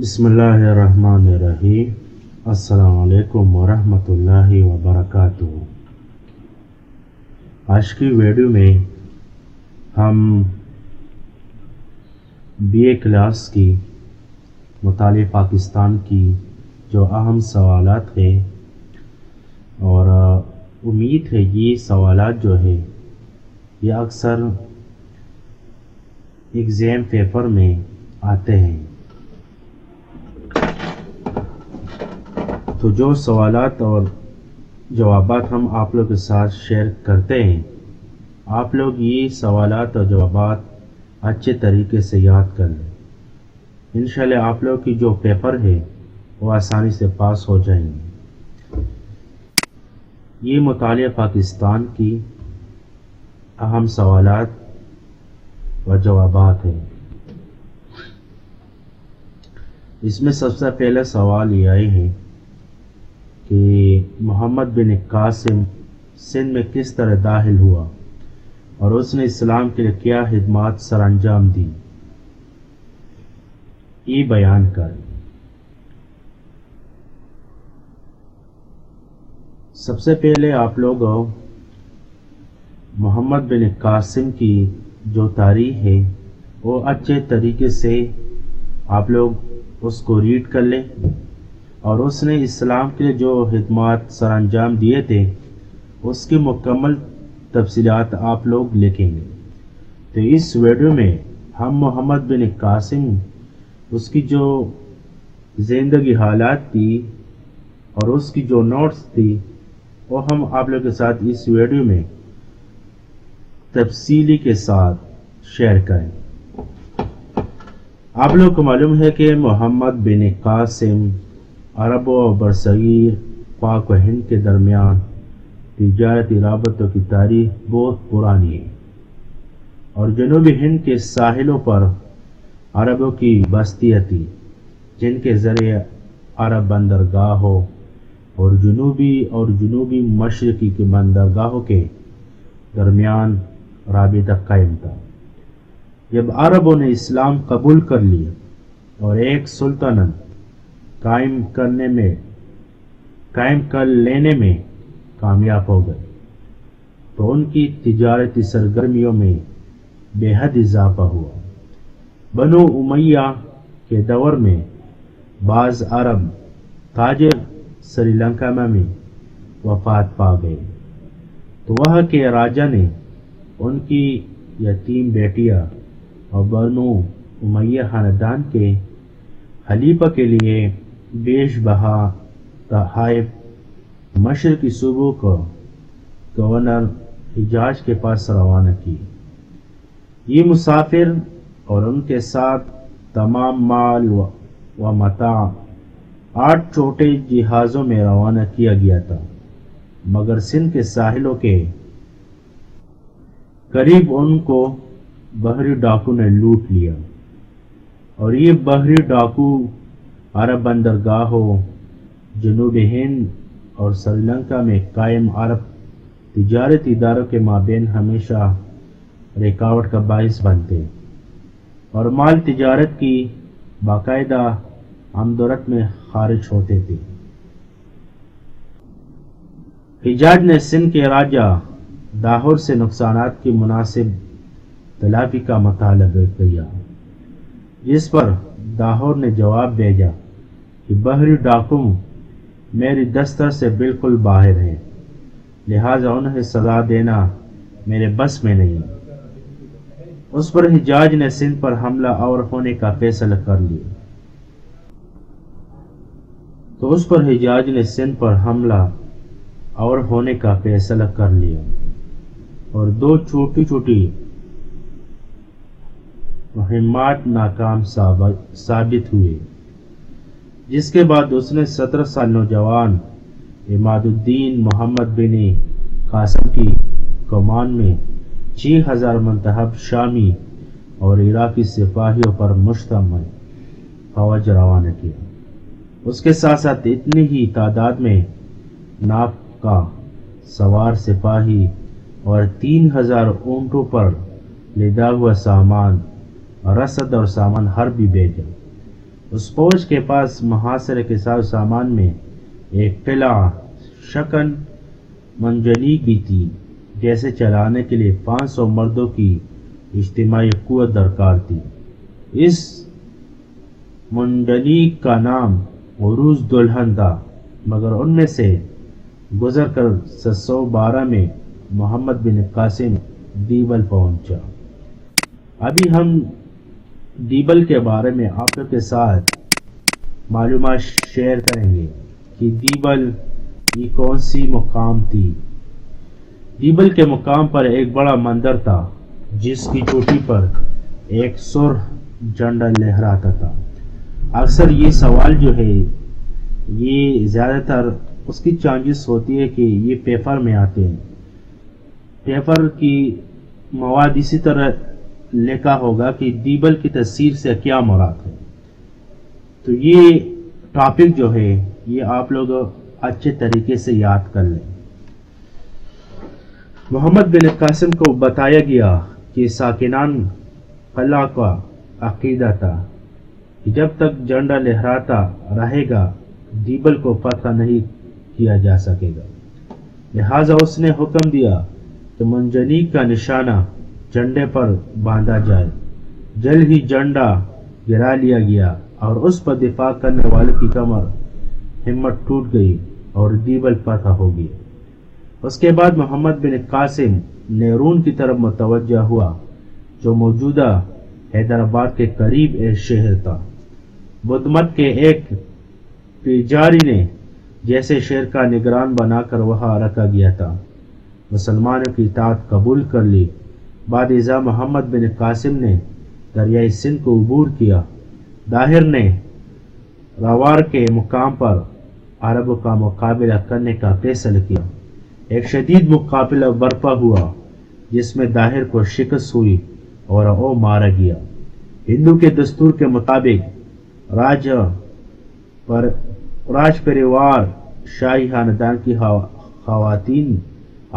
بسم اللہ الرحمن الرحیم۔ السلام علیکم ورحمۃ اللہ وبرکاتہ۔ آج کی ویڈیو میں ہم بی اے کلاس کی مطالعہ پاکستان کی جو اہم سوالات ہیں اور امید ہے یہ سوالات جو ہے یہ اکثر ایگزام پیپر میں آتے ہیں، تو جو سوالات اور جوابات ہم آپ لوگ کے ساتھ شیئر کرتے ہیں، آپ لوگ یہ سوالات اور جوابات اچھے طریقے سے یاد کر لیں۔ انشاءاللہ آپ لوگ کی جو پیپر ہے وہ آسانی سے پاس ہو جائیں گے۔ یہ مطالعہ پاکستان کی اہم سوالات و جوابات ہیں۔ اس میں سب سے پہلا سوال یہ ہے کہ محمد بن قاسم سندھ میں کس طرح داخل ہوا اور اس نے اسلام کے لیے کیا خدمات سر انجام دی، یہ بیان کر۔ سب سے پہلے آپ لوگ محمد بن قاسم کی جو تاریخ ہے وہ اچھے طریقے سے آپ لوگ اس کو ریڈ کر لیں، اور اس نے اسلام کے لیے جو خدمات سر انجام دیے تھے اس کی مکمل تفصیلات آپ لوگ لکھیں گے۔ تو اس ویڈیو میں ہم محمد بن قاسم اس کی جو زندگی حالات تھی اور اس کی جو نوٹس تھی وہ ہم آپ لوگ کے ساتھ اس ویڈیو میں تفصیلی کے ساتھ شیئر کریں۔ آپ لوگ کو معلوم ہے کہ محمد بن قاسم عرب و برصغیر پاک و ہند کے درمیان تجارتی رابطوں کی تاریخ بہت پرانی ہے، اور جنوبی ہند کے ساحلوں پر عربوں کی بستیاں تھی جن کے ذریعے عرب بندرگاہوں اور جنوبی مشرقی کے بندرگاہوں کے درمیان رابطہ قائم تھا۔ جب عربوں نے اسلام قبول کر لیا اور ایک سلطنت قائم کر لینے میں کامیاب ہو گئے تو ان کی تجارتی سرگرمیوں میں بے حد اضافہ ہوا۔ بنو امیہ کے دور میں بعض عرب تاجر سری لنکا میں وفات پا گئے تو وہاں کے راجا نے ان کی یتیم بیٹیاں اور بنو امیہ خاندان کے خلیفہ کے لیے بیش بہا تحائف مشرقی صوبوں کو گورنر حجاز کے پاس روانہ کی۔ یہ مسافر اور ان کے ساتھ تمام مال و متاع 8 چھوٹے جہازوں میں روانہ کیا گیا تھا، مگر سندھ کے ساحلوں کے قریب ان کو بحری ڈاکو نے لوٹ لیا، اور یہ بحری ڈاکو عرب بندرگاہوں، جنوبی ہند اور سری لنکا میں قائم عرب تجارتی اداروں کے مابین ہمیشہ رکاوٹ کا باعث بنتے اور مال تجارت کی باقاعدہ آمدورت میں خارج ہوتے تھے۔ حجاز نے سندھ کے راجہ داہور سے نقصانات کی مناسب تلافی کا مطالبہ کیا، جس پر داہور نے جواب بھیجا کہ بحری ڈاکو میری دسترس سے بالکل باہر ہے، لہٰذا انہیں سزا دینا میرے بس میں نہیں۔ اس پر حجاز نے سندھ پر حملہ آور ہونے کا فیصلہ کر لیا۔ اور 2 چھوٹی چھوٹی مہمات ناکام ثابت ہوئے، جس کے بعد اس نے 17 سال نوجوان عماد الدین محمد بن قاسم کی کمان میں 6000 منتخب شامی اور عراقی سپاہیوں پر مشتمل فوج روانہ کیا۔ اس کے ساتھ ساتھ اتنی ہی تعداد میں ناپ کا سوار سپاہی اور 3000 اونٹوں پر لدا ہوا سامان رسد اور سامان حربی بھیجا۔ اس فوج کے پاس محاصرے کے ساز و سامان میں ایک قلعہ شکن منجنیق بھی تھی، جیسے چلانے کے لیے 500 مردوں کی اجتماعی قوت درکار تھی۔ اس منجنیق کا نام عروج دلہن تھا، مگر ان میں سے گزر کر 712 میں محمد بن قاسم دیبل پہنچا۔ ابھی ہم دیبل کے بارے میں آپ لوگ کے ساتھ معلومات شیئر کریں گے کہ دیبل یہ کون سی مقام تھی۔ دیبل کے مقام پر ایک بڑا مندر تھا، جس کی چوٹی پر ایک سرخ جھنڈا لہراتا تھا۔ اکثر یہ سوال جو ہے یہ زیادہ تر اس کی چانسز ہوتی ہے کہ یہ پیپر میں آتے ہیں، پیپر کی مواد اسی طرح لکھا ہوگا کہ دیبل کی تصویر سے کیا مراد ہے۔ تو یہ ٹاپک جو ہے یہ آپ لوگ اچھے طریقے سے یاد کر لیں۔ محمد بن قاسم کو بتایا گیا کہ ساکنان قلعہ کا عقیدہ تھا کہ جب تک جھنڈا لہراتا رہے گا دیبل کو فتح نہیں کیا جا سکے گا، لہٰذا اس نے حکم دیا کہ منجنیق کا نشانہ جھنڈے پر باندھا جائے۔ جلد ہی جھنڈا گرا لیا گیا اور اس پر دفاع کرنے والوں کی کمر ہمت ٹوٹ گئی اور دیبل فتح ہو گیا۔ اس کے بعد محمد بن قاسم نیرون کی طرف متوجہ ہوا، جو موجودہ حیدرآباد کے قریب ایک شہر تھا۔ بدھ مت کے ایک پجاری نے جیسے شہر کا نگران بنا کر وہاں رکھا گیا تھا، مسلمانوں کی اطاعت قبول کر لی۔ بعد ازاں محمد بن قاسم نے دریائے سندھ کو عبور کیا۔ داہر نے روار کے مقام پر عربوں کا مقابلہ کرنے کا فیصلہ کیا۔ ایک شدید مقابلہ برپا ہوا، جس میں داہر کو شکست ہوئی اور وہ مارا گیا۔ ہندو کے دستور کے مطابق راج پریوار شاہی خاندان کی خواتین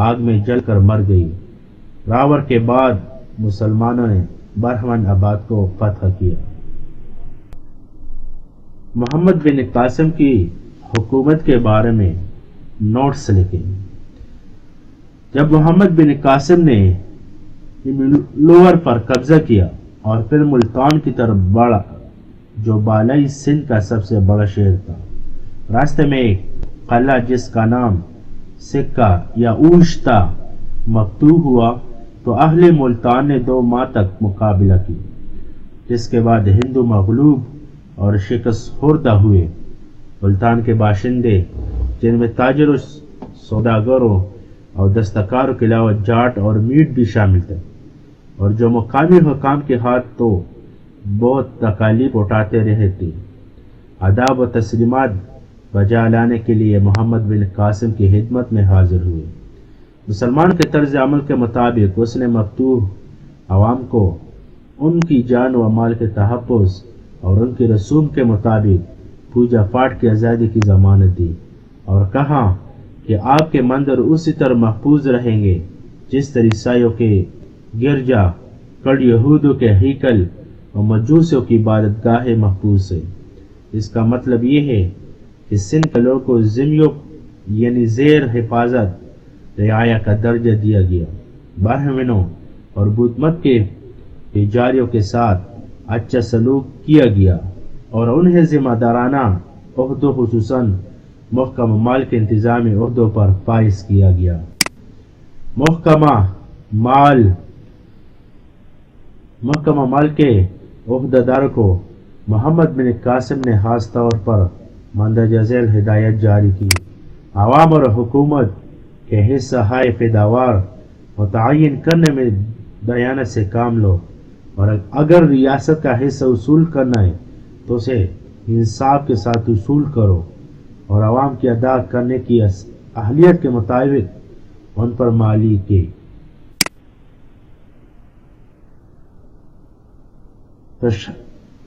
آگ میں جل کر مر گئی۔ راور کے بعد مسلمانوں نے برہمن آباد کو فتح کیا۔ محمد بن قاسم کی حکومت کے بارے میں نوٹس لکھیں۔ جب محمد بن قاسم نے لوور پر قبضہ کیا اور پھر ملتان کی طرف بڑھا، جو بالائی سندھ کا سب سے بڑا شہر تھا، راستے میں ایک قلعہ جس کا نام سکہ یا اوش تھا مفتوح ہوا، تو اہل ملتان نے 2 ماہ تک مقابلہ کی، جس کے بعد ہندو مغلوب اور شکست خوردہ ہوئے۔ ملتان کے باشندے، جن میں تاجروں، سوداگروں اور دستکاروں کے علاوہ جاٹ اور میٹ بھی شامل تھے، اور جو مقامی حکام کے ہاتھ تو بہت تکالیف اٹھاتے رہے تھے، آداب و تسلیمات بجا لانے کے لیے محمد بن قاسم کی خدمت میں حاضر ہوئے۔ مسلمان کے طرز عمل کے مطابق اس نے مفتوح عوام کو ان کی جان و مال کے تحفظ اور ان کی رسوم کے مطابق پوجا پاٹ کی آزادی کی ضمانت دی، اور کہا کہ آپ کے مندر اسی طرح محفوظ رہیں گے جس طرح عیسائیوں کے گرجا، کڑ یہودوں کے ہیکل اور مجوسیوں کی عبادت گاہیں محفوظ ہے۔ اس کا مطلب یہ ہے کہ سندھ کے لوگوں کو ذمیوں یعنی زیر حفاظت رعایا کا درجہ دیا گیا۔ برہمنوں اور بدھ مت کے پجاریوں کے ساتھ اچھا سلوک کیا گیا اور انہیں ذمہ دارانہ عہدوں خصوصاً محکمہ مال کے انتظامی عہدوں پر فائز کیا گیا۔ محکمہ مال کے عہدیداروں کو محمد بن قاسم نے خاص طور پر مندرجہ ذیل ہدایت جاری کی۔ عوام اور حکومت کے حصہ ہائے پیداوار متعین کرنے میں دیانت سے کام لو، اور اگر ریاست کا حصہ وصول کرنا ہے تو اسے انصاف کے ساتھ وصول کرو، اور عوام کی ادا کرنے کی اہلیت کے مطابق ان پر مالی کی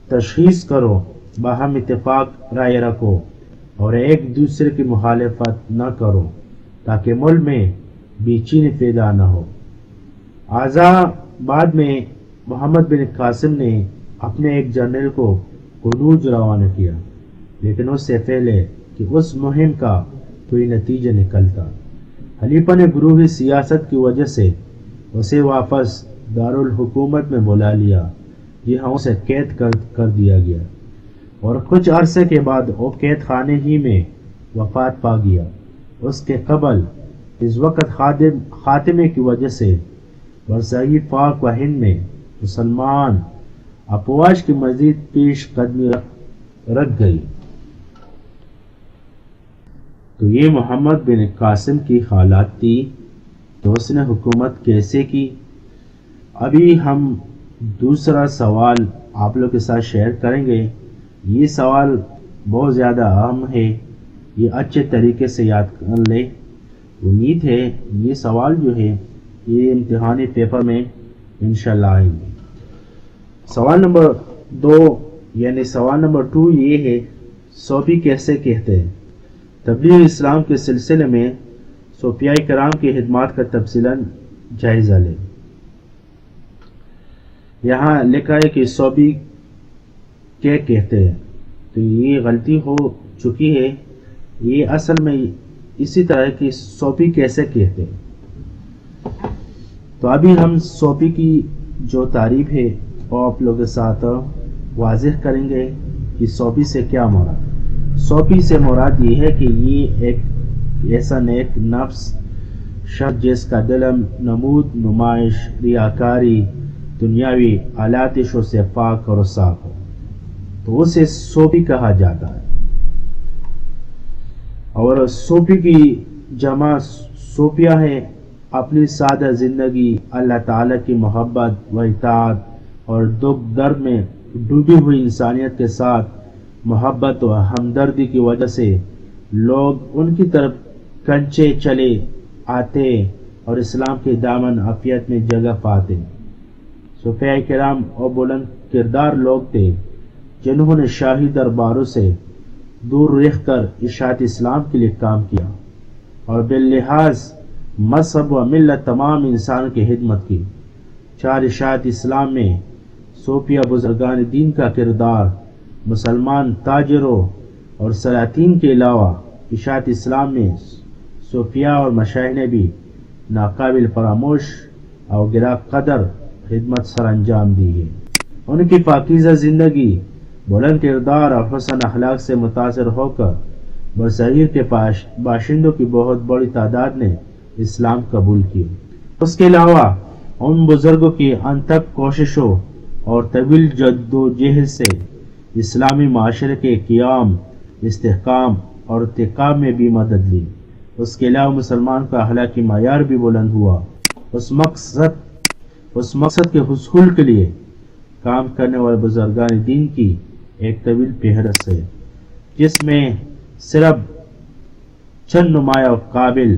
تشخیص کرو، باہم اتفاق رائے رکھو اور ایک دوسرے کی مخالفت نہ کرو، تاکہ ملک میں بے چینی پیدا نہ ہو۔ بعد میں محمد بن قاسم نے اپنے ایک جنرل کو خروج روانہ کیا، لیکن اس سے پہلے کہ اس مہم کا کوئی نتیجہ نکلتا، خلیفہ نے گروہی سیاست کی وجہ سے اسے واپس دارالحکومت میں بلا لیا، جہاں اسے قید کر دیا گیا، اور کچھ عرصے کے بعد وہ قید خانے ہی میں وفات پا گیا۔ اس کے قبل اس وقت خاتمے کی وجہ سے برصغیر پاک و ہند میں مسلمان افواج کی مزید پیش قدمی رکھ گئی۔ تو یہ محمد بن قاسم کی حالات تھی کہ اس نے حکومت کیسے کی۔ ابھی ہم دوسرا سوال آپ لوگ کے ساتھ شیئر کریں گے۔ یہ سوال بہت زیادہ اہم ہے، یہ اچھے طریقے سے یاد کر لیں۔ امید ہے یہ سوال جو ہے یہ امتحانی پیپر میں انشاءاللہ آئیں گے۔ سوال نمبر 2 یعنی سوال نمبر 2 یہ ہے، صوفی کیسے کہتے ہیں؟ تبلیغ اسلام کے سلسلے میں صوفیاء کرام کی خدمات کا تفصیلاً جائزہ لیں۔ یہاں لکھا ہے کہ صوفی کیا کہتے ہیں، تو یہ غلطی ہو چکی ہے۔ یہ اصل میں اسی طرح کی صوفی کیسے کہتے ہیں۔ تو ابھی ہم صوفی کی جو تعریف ہے وہ آپ لوگوں کے ساتھ واضح کریں گے کہ صوفی سے کیا مراد۔ صوفی سے مراد یہ ہے کہ یہ ایک ایسا نیک نفس شخص جس کا دل نمود، نمائش، ریاکاری، دنیاوی آلاتشوں سے پاک اور صاف ہو، تو اسے صوفی کہا جاتا ہے۔ اور صوفی کی جمع صوفیہ ہے، اپنی سادہ زندگی، اللہ تعالیٰ کی محبت و اطاعت اور دکھ درد میں ڈوبی ہوئی انسانیت کے ساتھ محبت و ہمدردی کی وجہ سے لوگ ان کی طرف کنچے چلے آتے اور اسلام کے دامن عافیت میں جگہ پاتے۔ صوفیاء کرام اور بلند کردار لوگ تھے جنہوں نے شاہی درباروں سے دور رہ کر اشاعت اسلام کے لیے کام کیا اور باللحاظ مذہب و ملت تمام انسان کی خدمت کی۔ چار اشاعت اسلام میں صوفیہ بزرگان دین کا کردار مسلمان تاجروں اور سلاطین کے علاوہ اشاعت اسلام میں صوفیاء اور مشائخ نے بھی ناقابل فراموش اور گراں قدر خدمت سر انجام دی ہے۔ ان کی پاکیزہ زندگی، بلند کردار اور حسن اخلاق سے متاثر ہو کر برصغیر کے باشندوں کی بہت بڑی تعداد نے اسلام قبول کی۔ اس کے علاوہ ان بزرگوں کی انتھک کوششوں اور طویل جد و جہد سے اسلامی معاشرے کے قیام، استحکام اور ارتقاء میں بھی مدد لی۔ اس کے علاوہ مسلمان کا اخلاقی معیار بھی بلند ہوا۔ اس مقصد کے حصول کے لیے کام کرنے والے بزرگان دین کی ایک طویل فہرست ہے، جس میں صرف چند نمایاں اور قابل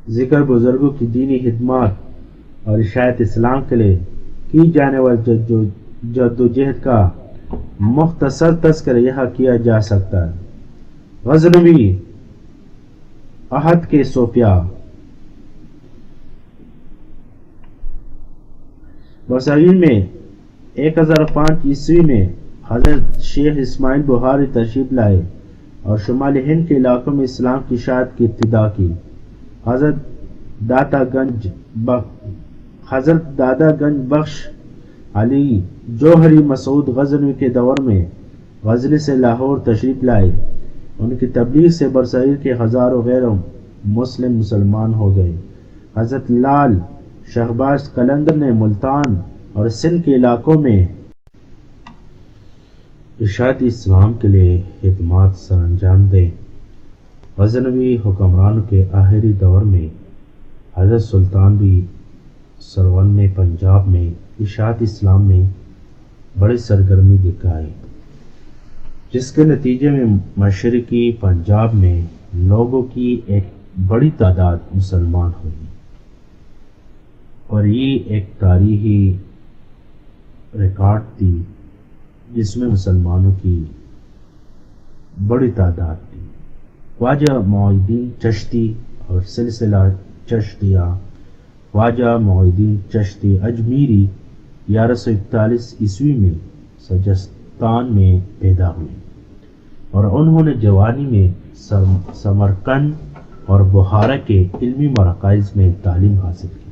ذکر بزرگوں کی دینی خدمات اور اشاعت اسلام کے لیے کی جانے والی جد و جہد کا مختصر تذکرہ یہاں کیا جا سکتا ہے۔ غزنوی عہد کے صوفیاء۔ برصغیر میں 1005 عیسوی میں حضرت شیخ اسماعیل بخاری تشریف لائے اور شمالی ہند کے علاقوں میں اسلام کی اشاعت کی ابتدا کی۔ حضرت دادا گنج بخش علی جوہری مسعود غزنوی کے دور میں غزنی سے لاہور تشریف لائے۔ ان کی تبلیغ سے برصغیر کے ہزاروں غیر مسلم مسلمان ہو گئے۔ حضرت لال شہباز قلندر نے ملتان اور سندھ کے علاقوں میں اشاعت اسلام کے لیے خدمات سر انجام دے۔ غزنوی حکمرانوں کے آخری دور میں حضرت سلطان بھی سرون نے پنجاب میں اشاعت اسلام میں بڑی سرگرمی دکھائی، جس کے نتیجے میں مشرقی پنجاب میں لوگوں کی ایک بڑی تعداد مسلمان ہوئی، اور یہ ایک تاریخی ریکارڈ تھی جس میں مسلمانوں کی بڑی تعداد تھی۔ خواجہ معین الدین چشتی اور سلسلہ چشتیہ، خواجہ معین الدین چشتی اجمیری 1141 عیسوی میں بلوچستان میں پیدا ہوئے اور انہوں نے جوانی میں سمرقند اور بخارا کے علمی مراکز میں تعلیم حاصل کی۔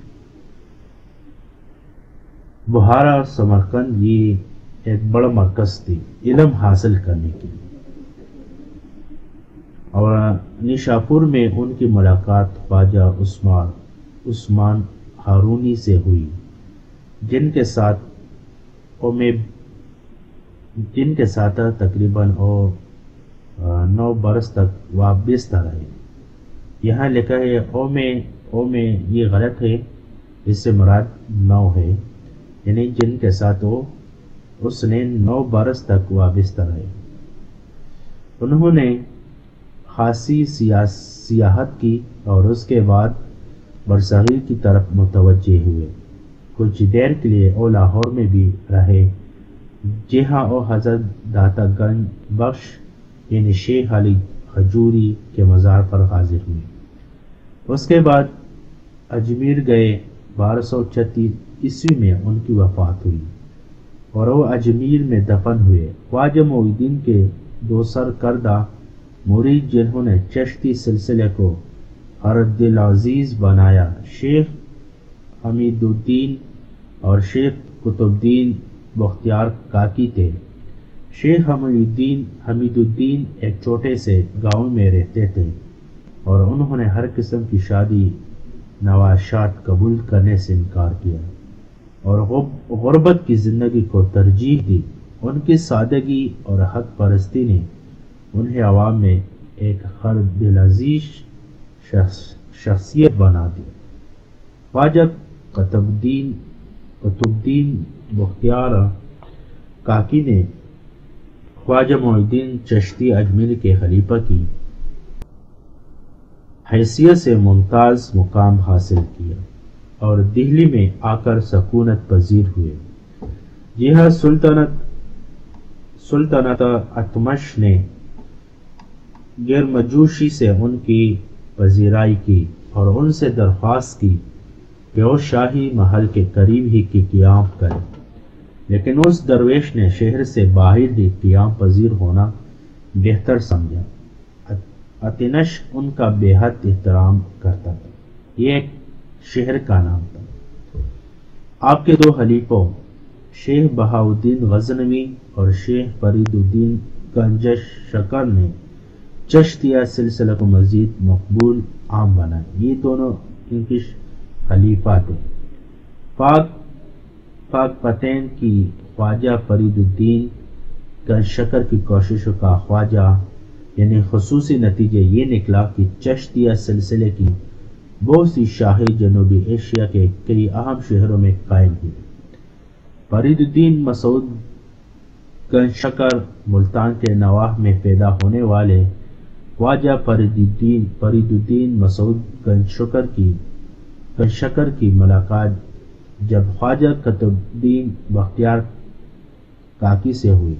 بخارا اور سمرقند یہ ایک بڑا مرکز تھی علم حاصل کرنے کے لیے، اور نیشاپور میں ان کی ملاقات خواجہ عثمان ہارونی سے ہوئی، جن کے ساتھ تقریباً 9 برس تک وابستہ رہے۔ یہاں لکھا ہے او میں یہ غلط ہے، اس سے مراد 9 ہے، یعنی جن کے ساتھ اس نے 9 برس تک وابستہ رہے۔ انہوں نے خاصی سیاحت کی اور اس کے بعد برصغیر کی طرف متوجہ ہوئے۔ کچھ دیر کے لیے لاہور میں بھی رہے، جہاں حضرت داتا گنج بخش یعنی شیخ علی کھجوری کے مزار پر حاضر ہوئے۔ اس کے بعد اجمیر گئے۔ 1236 عیسوی میں ان کی وفات ہوئی اور وہ اجمیر میں دفن ہوئے۔ خواجہ معین الدین کے 2 سرکردہ مرید جنہوں نے چشتی سلسلے کو حرد العزیز بنایا، شیخ حمید الدین اور شیخ قطب الدین بختیار کاکی تھے۔ شیخ حمید الدین ایک چھوٹے سے گاؤں میں رہتے تھے اور انہوں نے ہر قسم کی شادی نواشات قبول کرنے سے انکار کیا اور غربت کی زندگی کو ترجیح دی۔ ان کی سادگی اور حق پرستی نے انہیں عوام میں ایک خرد العزیز شخصیت بنا دی۔ خواجہ قطب الدین بختیار کاکی نے خواجہ معین الدین چشتی اجمیر کے خلیفہ کی حیثیت سے ممتاز مقام حاصل کیا اور دہلی میں آ کر سکونت پذیر ہوئے۔ یہاں سلطنت التمش نے گرمجوشی سے ان کی پذیرائی کی اور ان سے درخواست کی کہ وہ شاہی محل کے قریب ہی کی قیام کرے، لیکن اس درویش نے شہر سے باہر ہی قیام پذیر ہونا بہتر سمجھا۔ التمش ان کا بے حد احترام کرتا تھا، یہ ایک شہر کا نام تھا۔ آپ کے 2 خلیفوں شیخ بہاؤالدین غزنوی اور شیخ فرید الدین گنجش شکر نے چشتیہ سلسلہ کو مزید مقبول عام بنایا۔ یہ دونوں ان کے خلیفہ تھے۔ پاک پتین کی خواجہ فرید الدین گنجشکر کی کوششوں کا خواجہ یعنی خصوصی نتیجہ یہ نکلا کہ چشتیہ سلسلے کی بہت سی شاخیں جنوبی ایشیا کے کئی اہم شہروں میں قائم ہوئی۔ فرید الدین مسعود گنجشکر ملتان کے نواح میں پیدا ہونے والے خواجہ فرید الدین مسعود گنجشکر کی ملاقات جب خواجہ قطب الدین بختیار کاکی سے ہوئی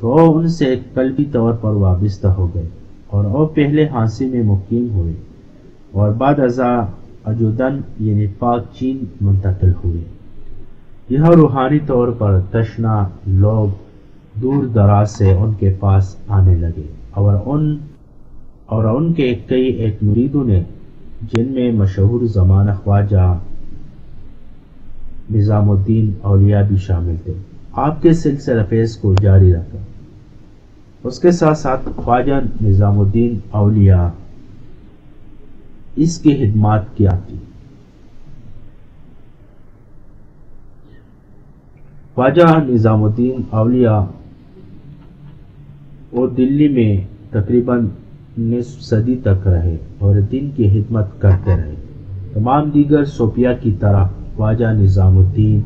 تو وہ ان سے قلبی طور پر وابستہ ہو گئے اور وہ پہلے ہانسی میں مقیم ہوئے اور بعد ازاں اجودن یعنی پاک چین منتقل ہوئے۔ یہاں روحانی طور پر تشنا لوگ دور دراز سے ان کے پاس آنے لگے اور ان کے کئی ایک مریدوں نے، جن میں مشہور زمانہ خواجہ نظام الدین اولیاء بھی شامل تھے، آپ کے سلسلہ فیض کو جاری رکھا۔ اس کے ساتھ ساتھ خواجہ نظام الدین اولیاء اس کی خدمات کیا تھی۔ خواجہ نظام الدین اولیاء وہ دلی میں تقریباً نصف صدی تک رہے اور دین کی خدمت کرتے رہے۔ تمام دیگر صوفیاء کی طرح خواجہ نظام الدین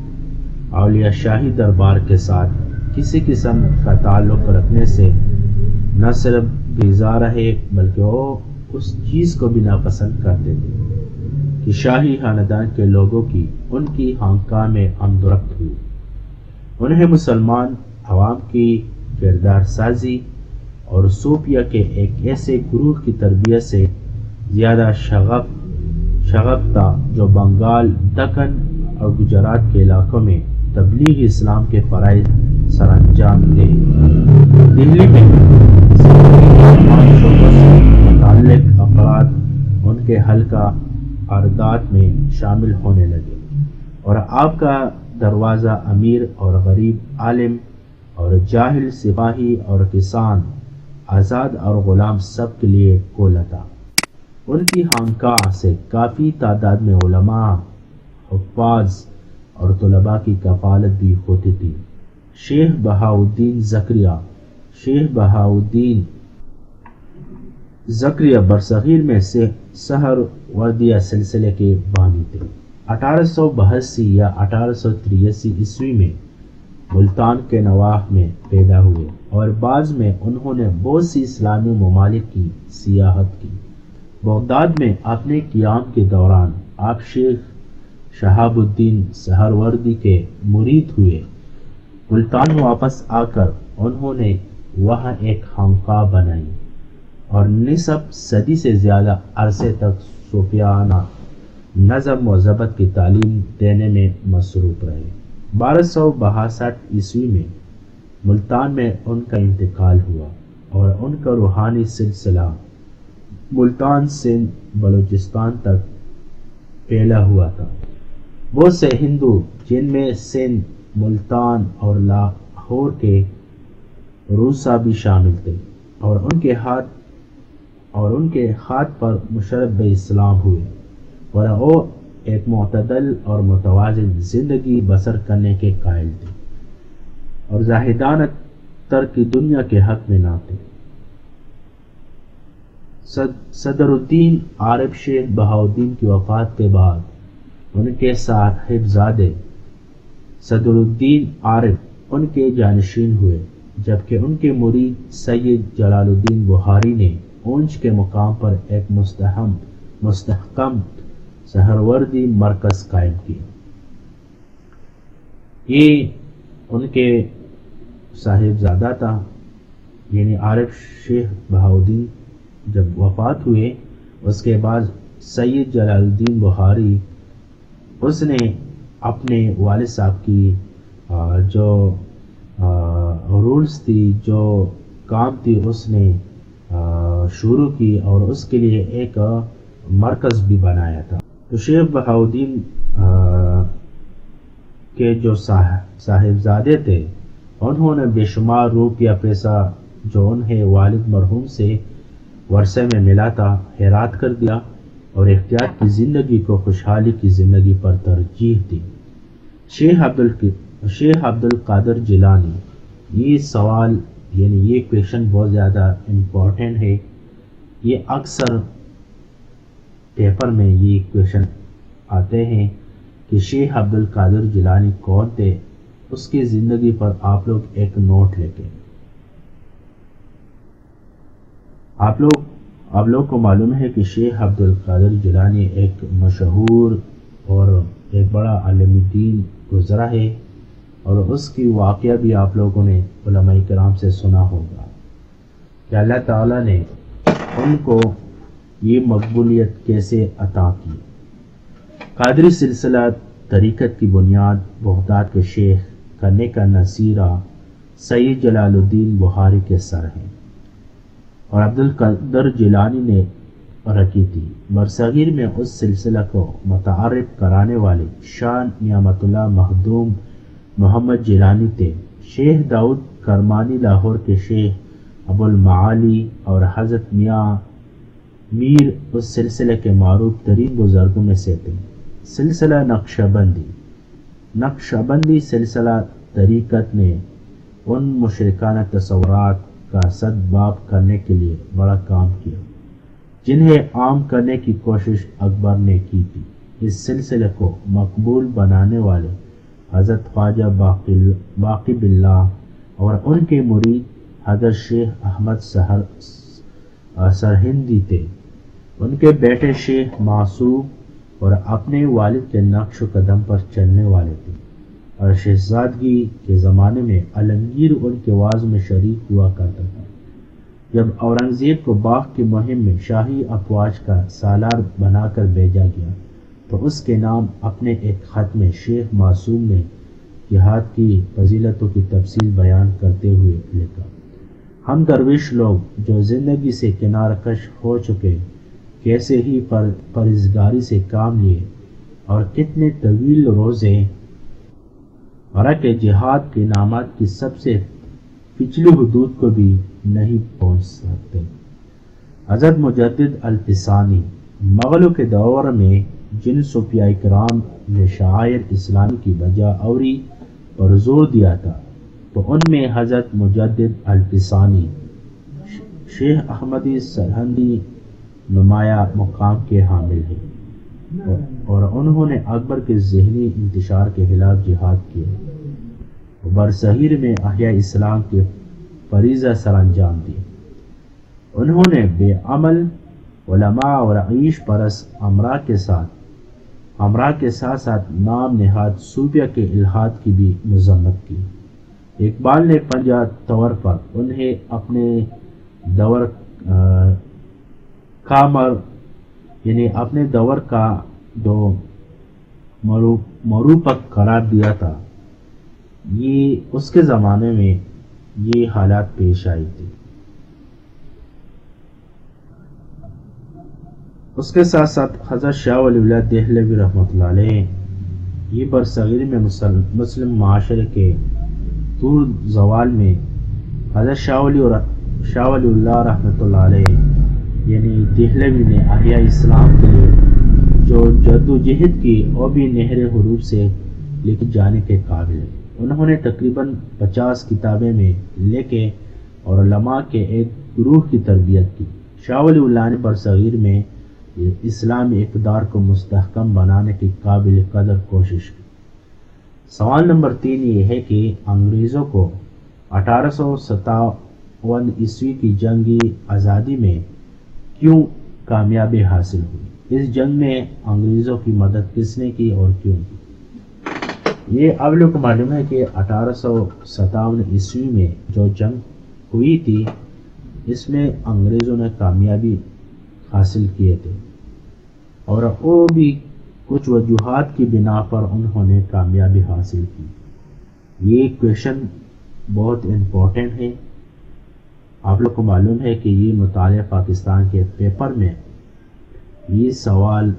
اولیاء شاہی دربار کے ساتھ کسی قسم کا تعلق رکھنے سے نہ صرف بیزار رہے بلکہ وہ اس چیز کو بھی ناپسند کرتے تھے کہ شاہی خاندان کے لوگوں کی ان کی خانقاہ میں آمد و رفت ہوئی۔ انہیں مسلمان عوام کی کردار سازی اور صوفیہ کے ایک ایسے گروہ کی تربیت سے زیادہ شغف تھا جو بنگال، دکن اور گجرات کے علاقوں میں تبلیغ اسلام کے فرائض سر انجام دے۔ دہلی میں تمام شعبوں سے متعلق افراد ان کے حلقہ عرضات میں شامل ہونے لگے اور آپ کا دروازہ امیر اور غریب، عالم اور جاہل، سپاہی اور کسان، آزاد اور غلام سب کے لیے کھولا تھا۔ ان کی خانقاہ سے کافی تعداد میں علماء، حفاظ اور طلباء کی کفالت بھی ہوتی تھی۔ شیخ بہاؤالدین زکریا برصغیر میں سہر وردیہ سلسلے کے بانی تھے۔ 1882 یا 1883 عیسوی میں ملتان کے نواح میں پیدا ہوئے اور بعد میں انہوں نے بہت سی اسلامی ممالک کی سیاحت کی۔ بغداد میں اپنے قیام کے دوران آپ شیخ شہاب الدین سہروردی کے مرید ہوئے۔ ملتان واپس آ کر انہوں نے وہاں ایک خانقاہ بنائی اور نصف صدی سے زیادہ عرصے تک صوفیانہ نظم و ضبط کی تعلیم دینے میں مصروف رہے۔ 1262 عیسوی میں ملتان میں ان کا انتقال ہوا اور ان کا روحانی سلسلہ ملتان، سندھ، بلوچستان تک پھیلا ہوا تھا۔ بہت سے ہندو، جن میں سندھ، ملتان اور لاہور کے روسا بھی شامل تھے، اور ان کے خط پر مشرف اسلام ہوئے اور وہ ایک معتدل اور متوازن زندگی بسر کرنے کے قائل تھے اور زاہدانہ ترک دنیا کے حق میں نہ تھے۔ صدر الدین عارف شیخ بہاؤالدین کی وفات کے بعد ان کے صاحبزادے صدر الدین عارف ان کے جانشین ہوئے، جبکہ ان کے مرید سید جلال الدین بخاری نے اونچ کے مقام پر ایک مستحکم سہروردی مرکز قائم کیا۔ یہ ان کے صاحبزادہ تھا، یعنی عارف شیخ بہاؤالدین جب وفات ہوئے اس کے بعد سید جلال الدین بخاری اس نے اپنے والد صاحب کی جو رولز تھی، جو کام تھی، اس نے شروع کی اور اس کے لیے ایک مرکز بھی بنایا تھا۔ تو شیخ بہاؤالدین کے جو صاحبزادے تھے انہوں نے بے شمار روپیہ پیسہ جو انہیں والد مرحوم سے ورثے میں ملا تھا خیرات کر دیا اور احتیاط کی زندگی کو خوشحالی کی زندگی پر ترجیح دی۔ شیخ عبدالقادر جیلانی، یہ سوال یعنی یہ کویشچن بہت زیادہ امپورٹنٹ ہے، یہ اکثر پیپر میں یہ کویشچن آتے ہیں کہ شیخ عبدالقادر جیلانی کون تھے، اس کی زندگی پر آپ لوگ ایک نوٹ لے کے آپ لوگ کو معلوم ہے کہ شیخ عبدالقادر جیلانی ایک مشہور اور ایک بڑا عالم دین گزرا ہے، اور اس کی واقعہ بھی آپ لوگوں نے علماء کرام سے سنا ہوگا کہ اللہ تعالیٰ نے ان کو یہ مقبولیت کیسے عطا کی۔ قادری سلسلہ طریقت کی بنیاد بغداد کے شیخ کرنے کا نصیرہ سید جلال الدین بخاری کے سر ہے اور عبدالقادر جیلانی نے رکھی تھی۔ برصغیر میں اس سلسلہ کو متعارف کرانے والے شاہ نعمت اللہ مخدوم محمد جیلانی تھے۔ شیخ داؤد کرمانی لاہور کے شیخ ابو المعالی اور حضرت میاں میر اس سلسلے کے معروف ترین بزرگوں میں سے تھے۔ سلسلہ نقشبندی سلسلہ طریقت نے ان مشرکانہ تصورات کا سدباب کرنے کے لیے بڑا کام کیا جنہیں عام کرنے کی کوشش اکبر نے کی تھی۔ اس سلسلے کو مقبول بنانے والے حضرت خواجہ باقی باللہ اور ان کے مرید حضرت شیخ احمد سرہندی تھے۔ ان کے بیٹے شیخ معصوم اور اپنے والد کے نقش و قدم پر چلنے والے تھے، اور شہزادگی کے زمانے میں عالمگیر ان کے واعظ میں شریک ہوا کرتا تھا۔ جب اورنگزیب کو باغ کی مہم میں شاہی افواج کا سالار بنا کر بھیجا گیا تو اس کے نام اپنے ایک خط میں شیخ معصوم نے جہاد کی فضیلتوں کی تفصیل بیان کرتے ہوئے لکھا، ہم درویش لوگ جو زندگی سے کنار کش ہو چکے کیسے ہی پرہیزگاری سے کام لیے اور کتنے طویل روزے رکھے جہاد کے انعامات کی سب سے پچھلی حدود کو بھی نہیں پہنچ سکتے۔ حضرت مجدد الفسانی مغلوں کے دور میں جن صوفیاء کرام نے شعائر اسلام کی بجا آوری پر زور دیا تھا تو ان میں حضرت مجدد الفسانی شیخ احمدی سرہندی نمایاں مقام کے حامل ہیں، اور انہوں نے اکبر کے ذہنی انتشار کے خلاف جہاد کیا، برصغیر میں احیاء اسلام کے فریضہ سر انجام دی۔ انہوں نے بے عمل علماء اور عیش پرست امراء کے ساتھ ساتھ نام نہاد صوفیہ کے الحاد کی بھی مذمت کی۔ اقبال نے پنجہ طور پر انہیں اپنے دور کا دو مروپک قرار دیا تھا۔ یہ اس کے زمانے میں یہ حالات پیش آئی تھی۔ اس کے ساتھ ساتھ حضرت شاہ ولی اللہ دہلوی رحمۃ اللہ علیہ یہ برصغیر میں مسلم معاشرے کے طور زوال میں حضرت شاہ ولی اللہ رحمۃ اللہ علیہ یعنی دہلوی نے احیاء اسلام کے لیے جو جد و جہد کی وہ بھی نہر حروف سے لکھ جانے کے قابل ہے۔ انہوں نے تقریباً 50 کتابیں میں لکھے اور علماء کے ایک گروہ کی تربیت کی۔ شاہ ولی اللہ نے برصغیر میں اسلامی اقدار کو مستحکم بنانے کی قابل قدر کوشش کی۔ سوال نمبر 3 یہ ہے کہ انگریزوں کو 1857 عیسوی کی جنگی آزادی میں کیوں کامیابی حاصل ہوئی؟ اس جنگ میں انگریزوں کی مدد کس نے کی اور کیوں کی؟ یہ آپ لوگ کو معلوم ہے کہ 1857 عیسوی میں جو جنگ ہوئی تھی اس میں انگریزوں نے کامیابی حاصل کیے تھے، اور وہ بھی کچھ وجوہات کی بنا پر انہوں نے کامیابی حاصل کی۔ یہ کویشچن بہت امپورٹنٹ ہے۔ آپ لوگ کو معلوم ہے کہ یہ مطالعہ پاکستان کے پیپر میں یہ سوال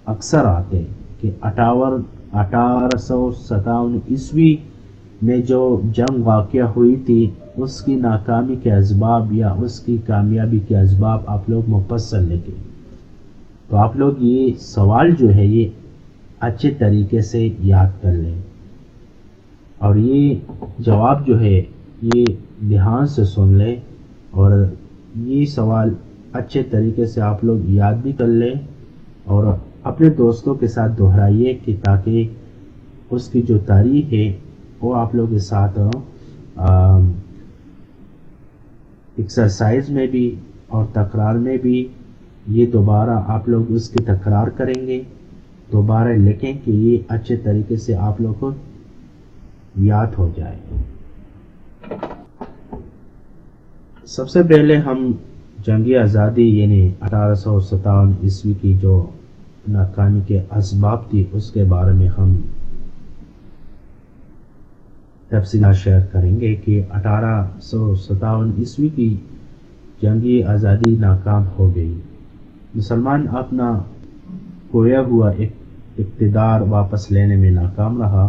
اکثر آتے کہ 1857 عیسوی میں جو جنگ واقع ہوئی تھی اس کی ناکامی کے اسباب یا اس کی کامیابی کے اسباب آپ لوگ مفصل لکھیں۔ تو آپ لوگ یہ سوال جو ہے یہ اچھے طریقے سے یاد کر لیں، اور یہ جواب جو ہے یہ دھیان سے سن لیں، اور یہ سوال اچھے طریقے سے آپ لوگ یاد بھی کر لیں اور اپنے دوستوں کے ساتھ دہرائیے کہ تاکہ اس کی جو تاریخ ہے وہ آپ لوگ کے ساتھ ایکسرسائز میں بھی اور تکرار میں بھی یہ دوبارہ آپ لوگ اس کی تکرار کریں گے، دوبارہ لکھیں کہ یہ اچھے طریقے سے آپ لوگ کو یاد ہو جائے۔ سب سے پہلے ہم جنگی آزادی یعنی 1857 عیسوی کی جو ناکامی کے اسباب تھی اس کے بارے میں ہم تفصیلات شیئر کریں گے کہ 1857 عیسوی کی جنگی آزادی ناکام ہو گئی۔ مسلمان اپنا کھویا ہوا اقتدار واپس لینے میں ناکام رہا،